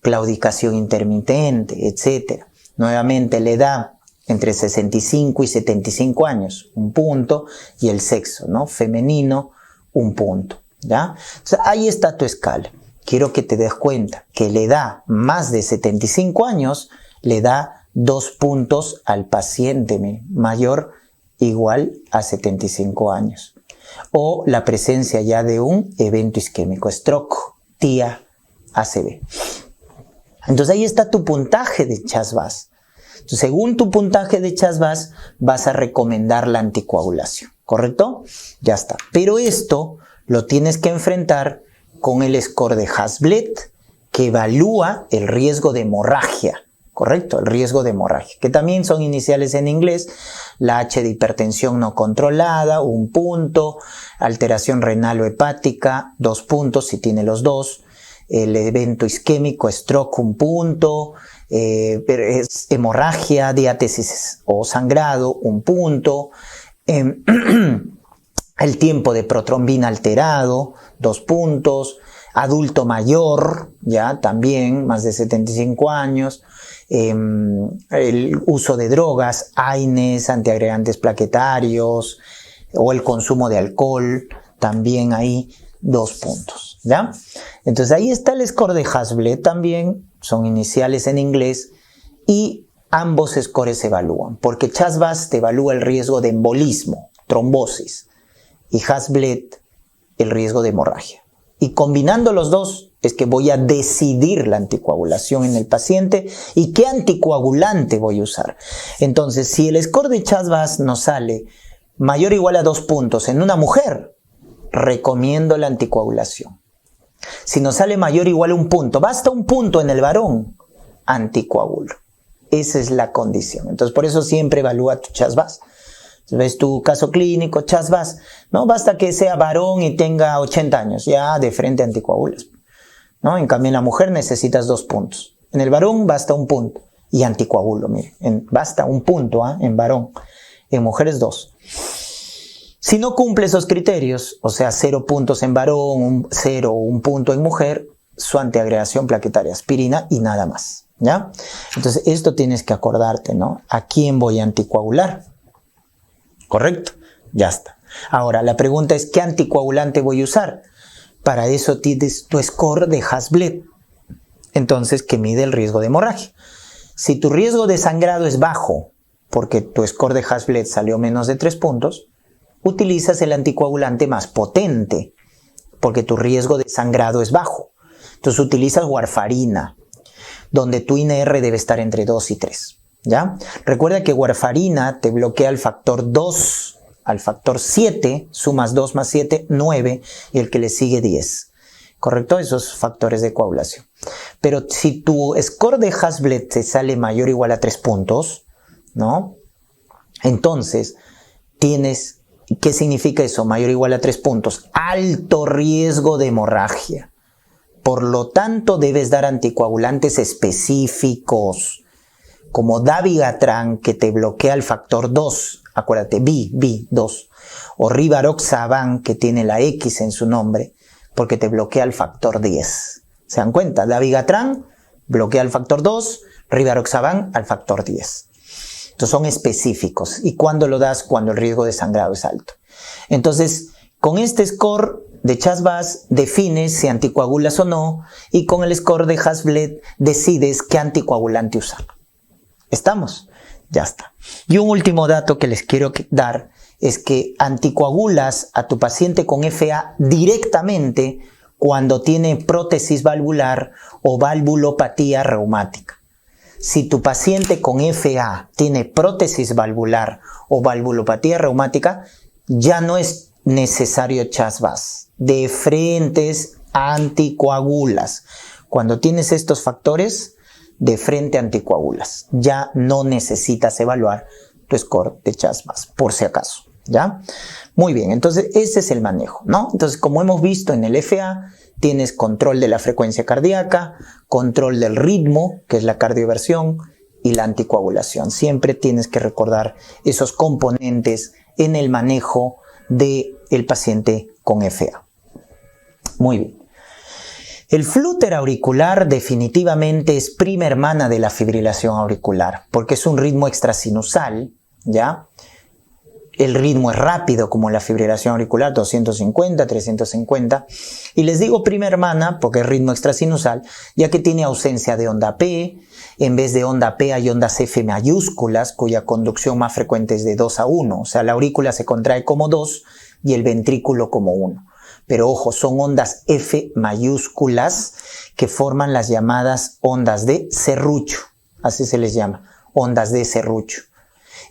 claudicación intermitente, etc. Nuevamente la edad entre 65 y 75 años, 1 punto, y el sexo, ¿no? Femenino, 1 punto, ¿ya? Entonces, ahí está tu escala. Quiero que te des cuenta que la edad más de 75 años le da 2 puntos al paciente mayor igual a 75 años. O la presencia ya de un evento isquémico, stroke, TIA, ACV. Entonces ahí está tu puntaje de Chas-Bas. Entonces, según tu puntaje de Chas-Bas, vas a recomendar la anticoagulación, ¿correcto? Ya está. Pero esto lo tienes que enfrentar con el score de Hasbled, que evalúa el riesgo de hemorragia, ¿correcto? El riesgo de hemorragia, que también son iniciales en inglés. La H de hipertensión no controlada, 1 punto. Alteración renal o hepática, 2 puntos si tiene los dos. El evento isquémico, stroke, 1 punto. Hemorragia, diátesis o sangrado, 1 punto. El tiempo de protrombina alterado, 2 puntos. Adulto mayor, ya también, más de 75 años. El uso de drogas, AINES, antiagregantes plaquetarios, o el consumo de alcohol, también ahí 2 puntos, ¿ya? Entonces ahí está el score de Hasbled también, son iniciales en inglés, y ambos scores se evalúan, porque CHA2-VAS te evalúa el riesgo de embolismo, trombosis, y Hasbled el riesgo de hemorragia. Y combinando los dos es que voy a decidir la anticoagulación en el paciente y qué anticoagulante voy a usar. Entonces, si el score de CHA2-VAS nos sale mayor o igual a 2 puntos en una mujer, recomiendo la anticoagulación. Si nos sale mayor o igual a 1 punto, basta 1 punto en el varón, anticoagulo. Esa es la condición. Entonces, por eso siempre evalúa tu CHA2-VAS. Ves tu caso clínico, CHA2-VAS, no basta que sea varón y tenga 80 años, ya de frente anticoagulas, ¿no? En cambio en la mujer necesitas 2 puntos. En el varón basta 1 punto y anticoagulo, mire, basta 1 punto en varón, en mujeres 2. Si no cumple esos criterios, o sea 0 puntos en varón, 0 o 1 punto en mujer, su antiagregación plaquetaria, aspirina y nada más, ¿ya? Entonces esto tienes que acordarte, ¿no? ¿A quién voy a anticoagular? ¿Correcto? Ya está. Ahora, la pregunta es, ¿qué anticoagulante voy a usar? Para eso tienes tu score de Hasbled. Entonces, que mide el riesgo de hemorragia. Si tu riesgo de sangrado es bajo, porque tu score de Hasbled salió menos de 3 puntos, utilizas el anticoagulante más potente, porque tu riesgo de sangrado es bajo. Entonces, utilizas warfarina, donde tu INR debe estar entre 2 y 3. ¿Ya? Recuerda que warfarina te bloquea el factor 2, al factor 7, sumas 2 más 7, 9, y el que le sigue 10. ¿Correcto? Esos factores de coagulación. Pero si tu score de Hasbled te sale mayor o igual a 3 puntos, ¿no? Entonces, tienes, ¿qué significa eso? Mayor o igual a 3 puntos. Alto riesgo de hemorragia. Por lo tanto, debes dar anticoagulantes específicos, como dabigatran, que te bloquea el factor 2, acuérdate, B2, o rivaroxaban, que tiene la X en su nombre, porque te bloquea el factor 10. ¿Se dan cuenta? Dabigatran bloquea el factor 2, rivaroxaban al factor 10. Entonces son específicos. ¿Y cuándo lo das? Cuando el riesgo de sangrado es alto. Entonces, con este score de CHA2-VAS defines si anticoagulas o no, y con el score de Hasbled decides qué anticoagulante usar. ¿Estamos? Ya está. Y un último dato que les quiero dar es que anticoagulas a tu paciente con FA directamente cuando tiene prótesis valvular o valvulopatía reumática. Si tu paciente con FA tiene prótesis valvular o valvulopatía reumática, ya no es necesario CHA2-VAS. De frentes anticoagulas. Cuando tienes estos factores, de frente anticoagulas. Ya no necesitas evaluar tu score de CHA2-VAS, por si acaso, ¿ya? Muy bien, entonces ese es el manejo, ¿no? Entonces, como hemos visto en el FA, tienes control de la frecuencia cardíaca, control del ritmo, que es la cardioversión, y la anticoagulación. Siempre tienes que recordar esos componentes en el manejo del paciente con FA. Muy bien. El flúter auricular definitivamente es prima hermana de la fibrilación auricular, porque es un ritmo extrasinusal, ¿ya? El ritmo es rápido como la fibrilación auricular, 250, 350. Y les digo prima hermana porque es ritmo extrasinusal, ya que tiene ausencia de onda P. En vez de onda P hay ondas F mayúsculas, cuya conducción más frecuente es de 2 a 1. O sea, la aurícula se contrae como 2 y el ventrículo como 1. Pero ojo, son ondas F mayúsculas que forman las llamadas ondas de serrucho, así se les llama, ondas de serrucho,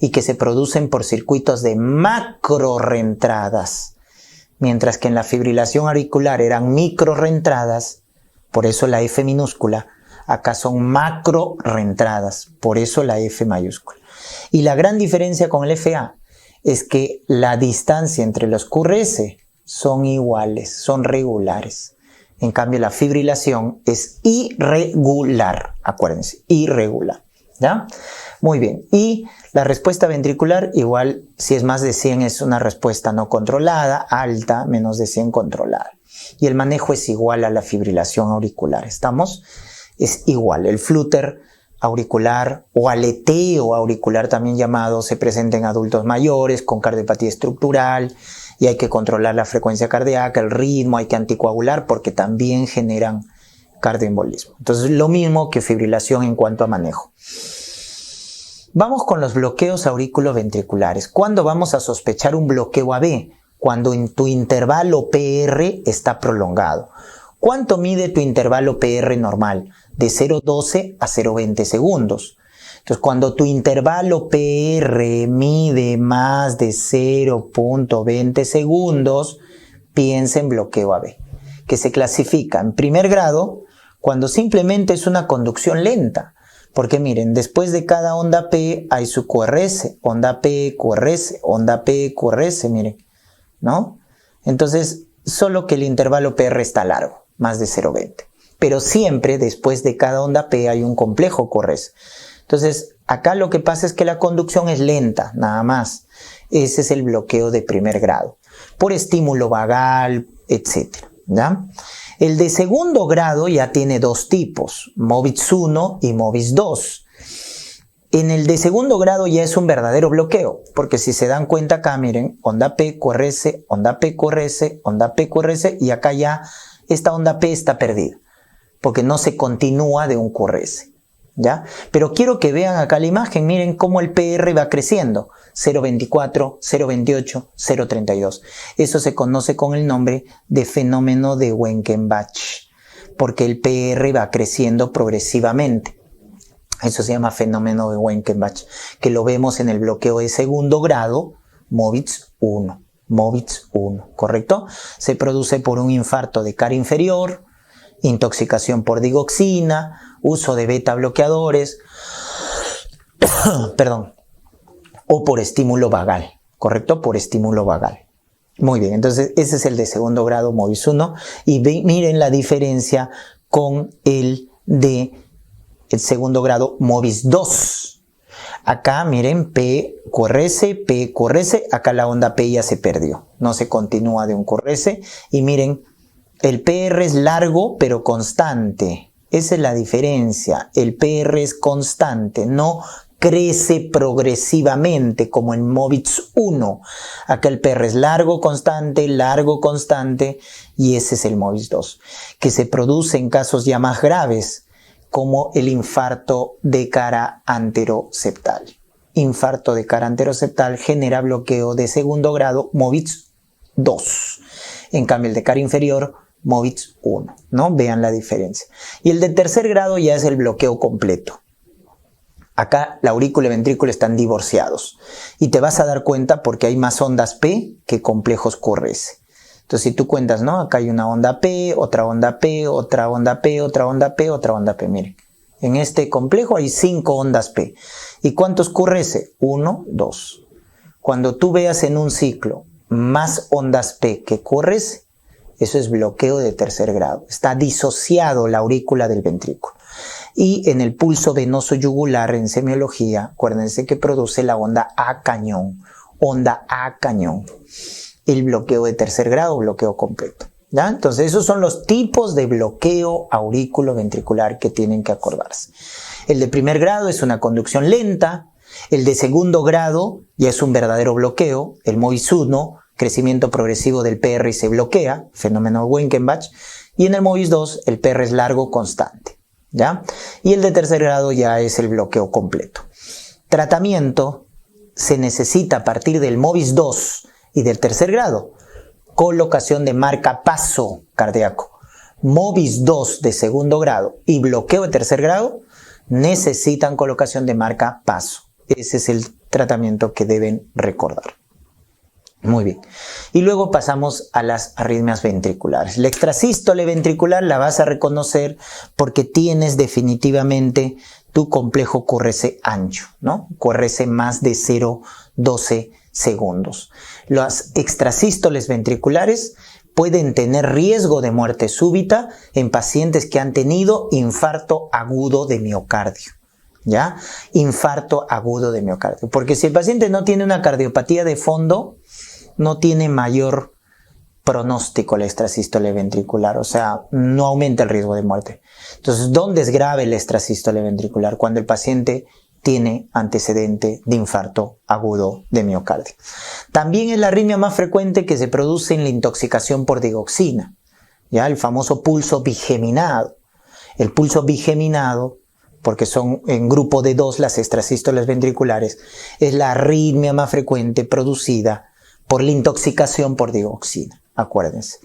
y que se producen por circuitos de macrorreentradas, mientras que en la fibrilación auricular eran microrreentradas, por eso la F minúscula, acá son macrorreentradas, por eso la F mayúscula. Y la gran diferencia con el FA es que la distancia entre los QRS son iguales, son regulares. En cambio, la fibrilación es irregular, acuérdense, irregular, ¿ya? Muy bien. Y la respuesta ventricular, igual, si es más de 100 es una respuesta no controlada, alta, menos de 100 controlada. Y el manejo es igual a la fibrilación auricular. ¿Estamos? Es igual. El flúter auricular o aleteo auricular también llamado se presenta en adultos mayores con cardiopatía estructural y hay que controlar la frecuencia cardíaca, el ritmo, hay que anticoagular porque también generan cardioembolismo. Entonces lo mismo que fibrilación en cuanto a manejo. Vamos con los bloqueos auriculoventriculares. ¿Cuándo vamos a sospechar un bloqueo AB? Cuando en tu intervalo PR está prolongado. ¿Cuánto mide tu intervalo PR normal? De 0,12 a 0,20 segundos. Entonces, cuando tu intervalo PR mide más de 0,20 segundos, piensa en bloqueo AB, que se clasifica en primer grado cuando simplemente es una conducción lenta. Porque miren, después de cada onda P hay su QRS, onda P, QRS, onda P, QRS, miren, ¿no? Entonces, solo que el intervalo PR está largo, más de 0,20. Pero siempre después de cada onda P hay un complejo QRS. Entonces, acá lo que pasa es que la conducción es lenta, nada más. Ese es el bloqueo de primer grado, por estímulo vagal, etc. ¿Ya? El de segundo grado ya tiene dos tipos, MOVITS 1 y MOVITS 2. En el de segundo grado ya es un verdadero bloqueo, porque si se dan cuenta acá, miren, onda P, QRS, onda P, QRS, onda P, QRS, y acá ya esta onda P está perdida, porque no se continúa de un QRS, ¿ya? Pero quiero que vean acá la imagen, miren cómo el PR va creciendo, 0,24, 0,28, 0,32. Eso se conoce con el nombre de fenómeno de Wenckebach, porque el PR va creciendo progresivamente. Eso se llama fenómeno de Wenckebach, que lo vemos en el bloqueo de segundo grado, MOVITS 1. MOVITS 1, ¿correcto? Se produce por un infarto de cara inferior, intoxicación por digoxina, uso de beta bloqueadores, perdón, o por estímulo vagal, ¿correcto? Por estímulo vagal. Muy bien, entonces ese es el de segundo grado MOVITS 1 y miren la diferencia con el de el segundo grado MOVITS 2. Acá miren P, QRS, acá la onda P ya se perdió, no se continúa de un QRS y miren, el PR es largo pero constante, esa es la diferencia, el PR es constante, no crece progresivamente como en MOVITS 1, acá el PR es largo, constante y ese es el MOVITS 2, que se produce en casos ya más graves, como el infarto de cara anteroseptal. Infarto de cara anteroseptal genera bloqueo de segundo grado MOVITS 2. En cambio, el de cara inferior, MOVITS 1. ¿No? Vean la diferencia. Y el de tercer grado ya es el bloqueo completo. Acá la aurícula y ventrículo están divorciados. Y te vas a dar cuenta porque hay más ondas P que complejos QRS. Entonces, si tú cuentas, ¿no? Acá hay una onda P, otra onda P, otra onda P, otra onda P, otra onda P. Miren, en este complejo hay 5 ondas P. ¿Y cuántos QRS? 1, 2. Cuando tú veas en un ciclo más ondas P que QRS, eso es bloqueo de tercer grado. Está disociado la aurícula del ventrículo. Y en el pulso venoso yugular en semiología, acuérdense que produce la onda A cañón. Onda A cañón. El bloqueo de tercer grado, bloqueo completo. ¿Ya? Entonces, esos son los tipos de bloqueo auriculoventricular que tienen que acordarse. El de primer grado es una conducción lenta. El de segundo grado ya es un verdadero bloqueo. El MOVITS 1, crecimiento progresivo del PR y se bloquea, fenómeno de Wenckebach. Y en el MOVITS 2, el PR es largo, constante. ¿Ya? Y el de tercer grado ya es el bloqueo completo. Tratamiento se necesita a partir del MOVITS 2 y del tercer grado, colocación de marcapaso cardíaco. MOVITS 2 de segundo grado y bloqueo de tercer grado necesitan colocación de marcapaso. Ese es el tratamiento que deben recordar. Muy bien. Y luego pasamos a las arritmias ventriculares. La extrasístole ventricular la vas a reconocer porque tienes definitivamente tu complejo QRS ancho, ¿no? QRS más de 0,12 segundos. Las extrasístoles ventriculares pueden tener riesgo de muerte súbita en pacientes que han tenido infarto agudo de miocardio. ¿ya? Infarto agudo de miocardio. Porque si el paciente no tiene una cardiopatía de fondo, no tiene mayor pronóstico la extrasístole ventricular, o sea, no aumenta el riesgo de muerte. Entonces, ¿dónde es grave la extrasístole ventricular? Cuando el paciente tiene antecedente de infarto agudo de miocardio. También es la arritmia más frecuente que se produce en la intoxicación por digoxina, ¿ya? El famoso pulso bigeminado. El pulso bigeminado, porque son en grupo de 2 las extrasístoles ventriculares, es la arritmia más frecuente producida por la intoxicación por digoxina. Acuérdense.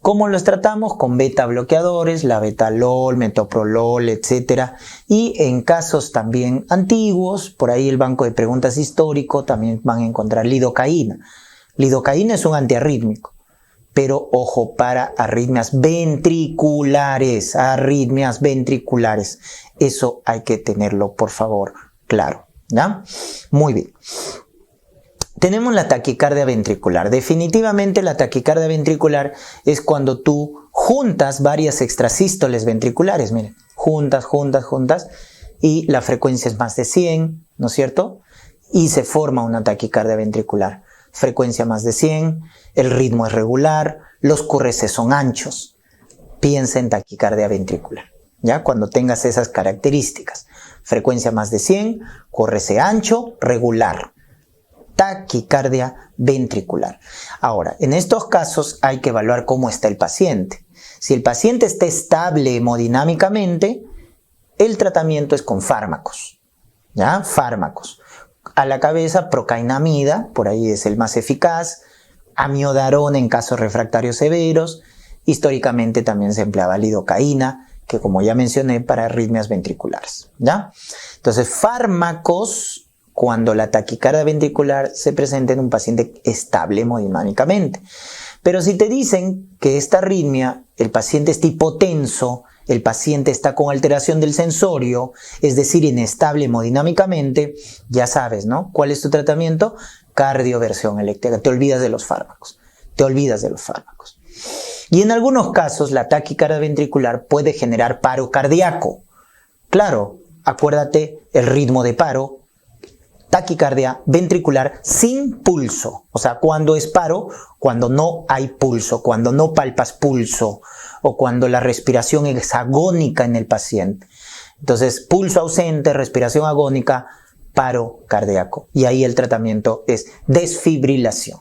¿Cómo los tratamos? Con beta bloqueadores, la betalol, metoprolol, etc. Y en casos también antiguos, por ahí el banco de preguntas histórico, también van a encontrar lidocaína. Lidocaína es un antiarrítmico, pero ojo para arritmias ventriculares, Eso hay que tenerlo, por favor, claro, ¿ya? Muy bien. Tenemos la taquicardia ventricular. Definitivamente la taquicardia ventricular es cuando tú juntas varias extrasístoles ventriculares, miren, juntas, y la frecuencia es más de 100, ¿no es cierto? Y se forma una taquicardia ventricular. Frecuencia más de 100, el ritmo es regular, los QRS son anchos. Piensa en taquicardia ventricular, ¿ya? Cuando tengas esas características. Frecuencia más de 100, QRS ancho, regular. Taquicardia ventricular. Ahora, en estos casos hay que evaluar cómo está el paciente. Si el paciente está estable hemodinámicamente, el tratamiento es con fármacos, ¿ya? Fármacos. A la cabeza, procainamida, por ahí es el más eficaz, amiodarona en casos refractarios severos, históricamente también se empleaba lidocaína, que como ya mencioné, para arritmias ventriculares, ¿ya? Entonces, fármacos cuando la taquicardia ventricular se presenta en un paciente estable hemodinámicamente. Pero si te dicen que esta arritmia, el paciente está hipotenso, el paciente está con alteración del sensorio, es decir, inestable hemodinámicamente, ya sabes, ¿no? ¿Cuál es tu tratamiento? Cardioversión eléctrica. Te olvidas de los fármacos. Y en algunos casos la taquicardia ventricular puede generar paro cardíaco. Claro, acuérdate el ritmo de paro. Taquicardia ventricular sin pulso. O sea, cuando es paro, cuando no hay pulso, cuando no palpas pulso o cuando la respiración es agónica en el paciente. Entonces, pulso ausente, respiración agónica, paro cardíaco. Y ahí el tratamiento es desfibrilación.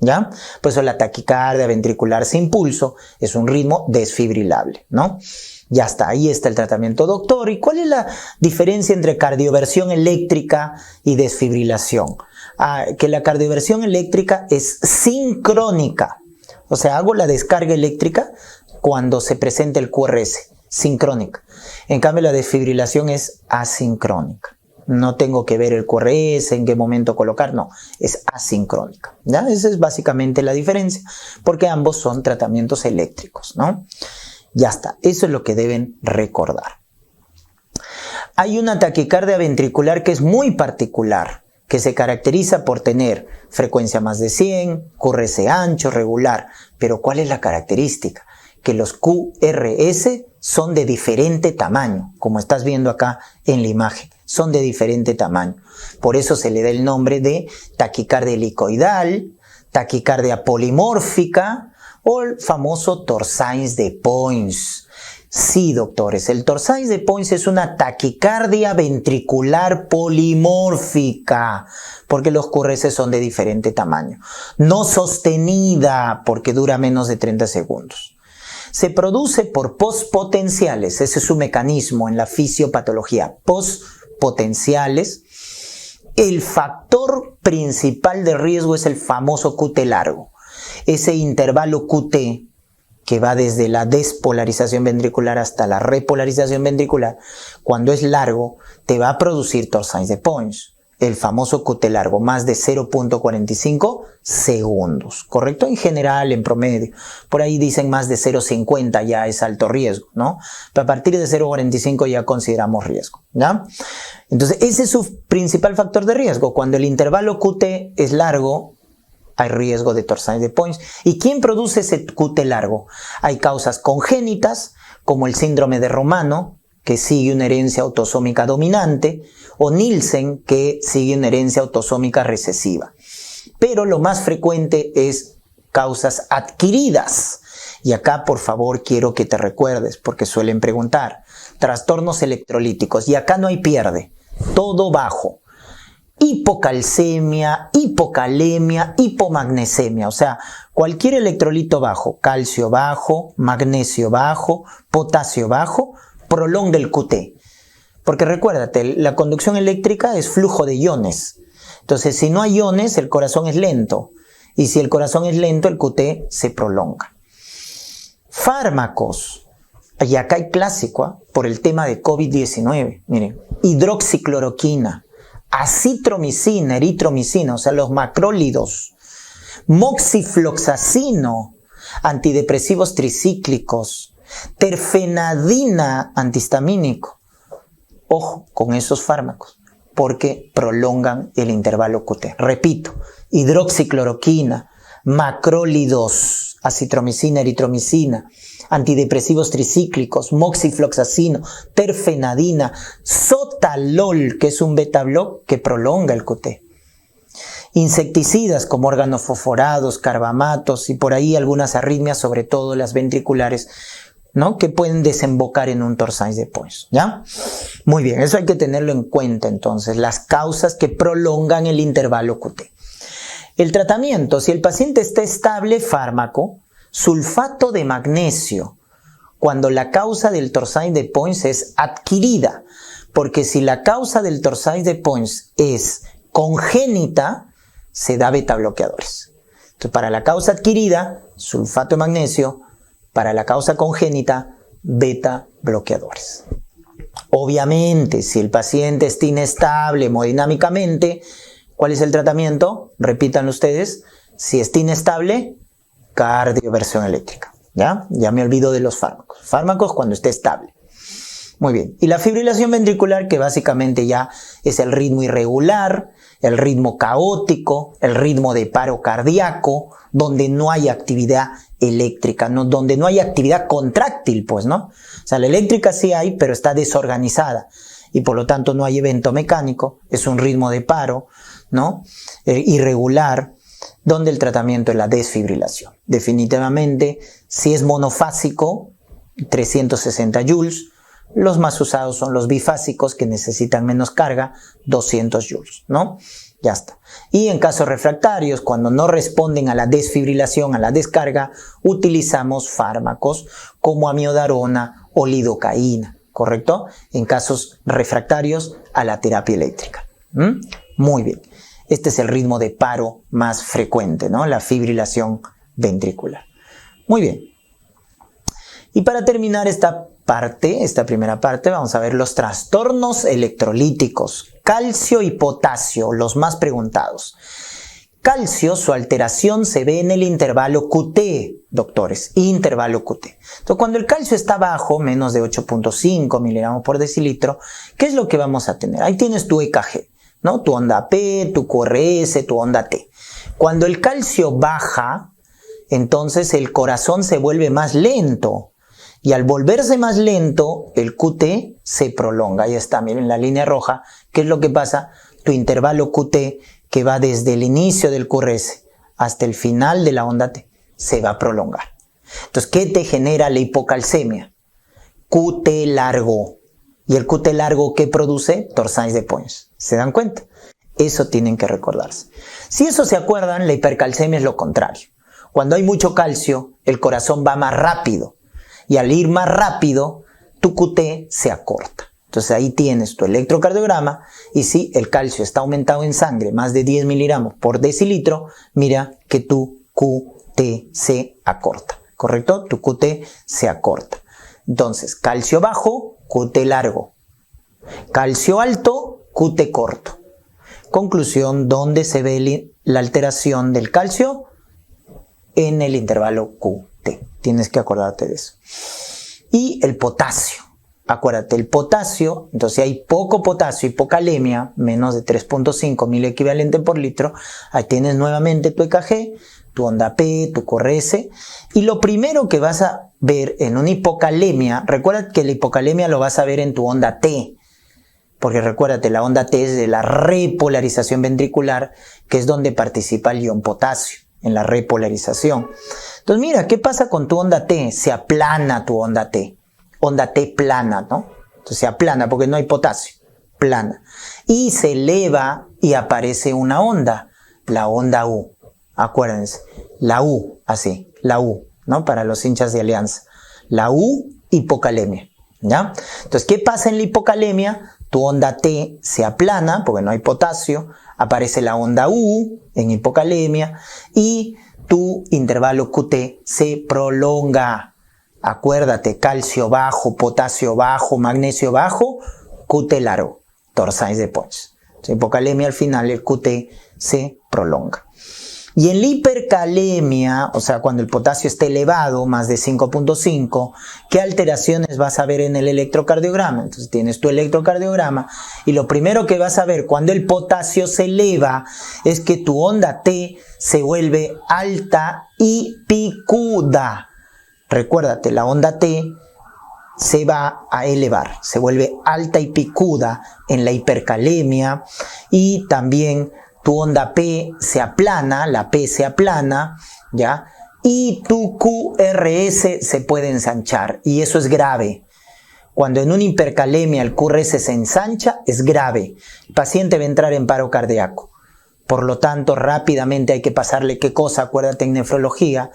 ¿Ya? Por eso la taquicardia ventricular sin pulso es un ritmo desfibrilable, ¿no? Ya está, ahí está el tratamiento, doctor. ¿Y cuál es la diferencia entre cardioversión eléctrica y desfibrilación? Que la cardioversión eléctrica es sincrónica. O sea, hago la descarga eléctrica cuando se presenta el QRS, sincrónica. En cambio, la desfibrilación es asincrónica. No tengo que ver el QRS, en qué momento colocar, no, es asincrónica, ¿ya? Esa es básicamente la diferencia, porque ambos son tratamientos eléctricos, ¿no? Ya está, eso es lo que deben recordar. Hay una taquicardia ventricular que es muy particular, que se caracteriza por tener frecuencia más de 100, QRS ancho, regular, pero ¿cuál es la característica? Que los QRS son de diferente tamaño, como estás viendo acá en la imagen, son de diferente tamaño. Por eso se le da el nombre de taquicardia helicoidal, taquicardia polimórfica o el famoso Torsades de Poinz. Sí, doctores, el Torsades de Poinz es una taquicardia ventricular polimórfica, porque los QRS son de diferente tamaño. No sostenida, porque dura menos de 30 segundos. Se produce por postpotenciales, ese es su mecanismo en la fisiopatología, postpotenciales. El factor principal de riesgo es el famoso QT largo. Ese intervalo QT que va desde la despolarización ventricular hasta la repolarización ventricular, cuando es largo, te va a producir Torsades de Poinz. El famoso QT largo, más de 0.45 segundos, ¿correcto? En general, en promedio. Por ahí dicen más de 0.50 ya es alto riesgo, ¿no? Pero a partir de 0.45 ya consideramos riesgo, ¿ya? Entonces, ese es su principal factor de riesgo. Cuando el intervalo QT es largo, hay riesgo de Torsades de Poinz. ¿Y quién produce ese QT largo? Hay causas congénitas, como el síndrome de Romano, que sigue una herencia autosómica dominante, o Nielsen, que sigue una herencia autosómica recesiva. Pero lo más frecuente es causas adquiridas. Y acá, por favor, quiero que te recuerdes, porque suelen preguntar. Trastornos electrolíticos. Y acá no hay pierde. Todo bajo. Hipocalcemia, hipocalemia, hipomagnesemia. O sea, cualquier electrolito bajo, calcio bajo, magnesio bajo, potasio bajo, prolonga el QT. Porque recuérdate, la conducción eléctrica es flujo de iones. Entonces, si no hay iones, el corazón es lento. Y si el corazón es lento, el QT se prolonga. Fármacos. Y acá hay clásico, por el tema de COVID-19. Miren, hidroxicloroquina, acitromicina, eritromicina, o sea, los macrólidos. Moxifloxacino, antidepresivos tricíclicos. Terfenadina, antihistamínico. Ojo con esos fármacos, porque prolongan el intervalo QT. Repito, hidroxicloroquina, macrólidos, acitromicina, eritromicina, antidepresivos tricíclicos, moxifloxacino, terfenadina, sotalol, que es un beta-block que prolonga el QT. Insecticidas como organofosforados, carbamatos y por ahí algunas arritmias, sobre todo las ventriculares, ¿no? Que pueden desembocar en un Torsades de Points, ¿ya? Muy bien, eso hay que tenerlo en cuenta entonces, las causas que prolongan el intervalo QT. El tratamiento, si el paciente está estable, fármaco, sulfato de magnesio, cuando la causa del Torsades de Points es adquirida, porque si la causa del Torsades de Points es congénita, se da beta bloqueadores. Entonces, para la causa adquirida, sulfato de magnesio. Para la causa congénita, beta bloqueadores. Obviamente, si el paciente está inestable hemodinámicamente, ¿cuál es el tratamiento? Repítanlo ustedes. Si está inestable, cardioversión eléctrica. ¿Ya? Ya me olvido de los fármacos. Fármacos cuando esté estable. Muy bien. Y la fibrilación ventricular, que básicamente ya es el ritmo irregular, el ritmo caótico, el ritmo de paro cardíaco, donde no hay actividad eléctrica, ¿no? Donde no hay actividad contráctil, pues, ¿no? O sea, la eléctrica sí hay, pero está desorganizada y por lo tanto no hay evento mecánico, es un ritmo de paro, ¿no? Irregular, donde el tratamiento es la desfibrilación. Definitivamente, si es monofásico, 360 joules, los más usados son los bifásicos que necesitan menos carga, 200 joules, ¿no? Ya está. Y en casos refractarios, cuando no responden a la desfibrilación, a la descarga, utilizamos fármacos como amiodarona o lidocaína, ¿correcto? En casos refractarios a la terapia eléctrica. Muy bien. Este es el ritmo de paro más frecuente, ¿no? La fibrilación ventricular. Muy bien. Y para terminar esta primera parte, vamos a ver los trastornos electrolíticos, calcio y potasio, los más preguntados. Calcio, su alteración se ve en el intervalo QT, doctores, intervalo QT. Entonces, cuando el calcio está bajo, menos de 8.5 miligramos por decilitro, ¿qué es lo que vamos a tener? Ahí tienes tu EKG, ¿no? Tu onda P, tu QRS, tu onda T. Cuando el calcio baja, entonces el corazón se vuelve más lento. Y al volverse más lento, el QT se prolonga. Ahí está, miren la línea roja. ¿Qué es lo que pasa? Tu intervalo QT, que va desde el inicio del QRS hasta el final de la onda T, se va a prolongar. Entonces, ¿qué te genera la hipocalcemia? QT largo. ¿Y el QT largo qué produce? Torsades de Points. ¿Se dan cuenta? Eso tienen que recordarse. Si eso se acuerdan, la hipercalcemia es lo contrario. Cuando hay mucho calcio, el corazón va más rápido. Y al ir más rápido, tu QT se acorta. Entonces ahí tienes tu electrocardiograma y si el calcio está aumentado en sangre, más de 10 miligramos por decilitro, mira que tu QT se acorta, ¿correcto? Tu QT se acorta. Entonces, calcio bajo, QT largo. Calcio alto, QT corto. Conclusión, ¿dónde se ve la alteración del calcio? En el intervalo QT. Tienes que acordarte de eso. Y el potasio. Acuérdate, el potasio, entonces si hay poco potasio, hipocalemia, menos de 3.5 mil equivalente por litro, ahí tienes nuevamente tu EKG, tu onda P, tu QRS, y lo primero que vas a ver en una hipocalemia, recuerda que la hipocalemia lo vas a ver en tu onda T, porque recuérdate, la onda T es de la repolarización ventricular, que es donde participa el ion potasio, en la repolarización. Entonces mira, ¿qué pasa con tu onda T? Se aplana tu onda T. Onda T plana, ¿no? Entonces se aplana porque no hay potasio, plana. Y se eleva y aparece una onda, la onda U. Acuérdense, la U, así, la U, ¿no? Para los hinchas de Alianza. La U, hipocalemia, ¿ya? Entonces, ¿qué pasa en la hipocalemia? Tu onda T se aplana porque no hay potasio, aparece la onda U en hipocalemia y tu intervalo QT se prolonga. Acuérdate, calcio bajo, potasio bajo, magnesio bajo, QT largo, torsades de Pons. Hipocalemia al final el QT se prolonga. Y en la hipercalemia, o sea, cuando el potasio esté elevado, más de 5.5, ¿qué alteraciones vas a ver en el electrocardiograma? Entonces tienes tu electrocardiograma y lo primero que vas a ver cuando el potasio se eleva es que tu onda T se vuelve alta y picuda. Recuérdate, la onda T se va a elevar, se vuelve alta y picuda en la hipercalemia y también tu onda P se aplana, la P se aplana, ¿ya? Y tu QRS se puede ensanchar y eso es grave. Cuando en una hipercalemia el QRS se ensancha, es grave. El paciente va a entrar en paro cardíaco. Por lo tanto, rápidamente hay que pasarle, ¿qué cosa? Acuérdate en nefrología,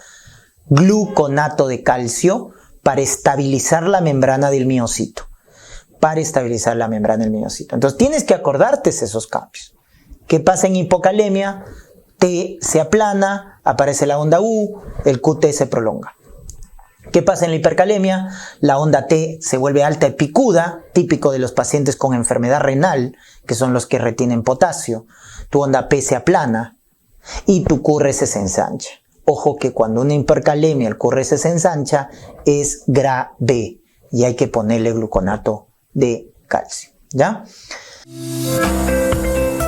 gluconato de calcio para estabilizar la membrana del miocito. Para estabilizar la membrana del miocito. Entonces tienes que acordarte esos cambios. ¿Qué pasa en hipocalemia? T se aplana, aparece la onda U, el QT se prolonga. ¿Qué pasa en la hipercalemia? La onda T se vuelve alta y picuda, típico de los pacientes con enfermedad renal, que son los que retienen potasio. Tu onda P se aplana y tu QRS se ensancha. Ojo que cuando una hipercalemia el QRS se ensancha es grave y hay que ponerle gluconato de calcio, ¿ya?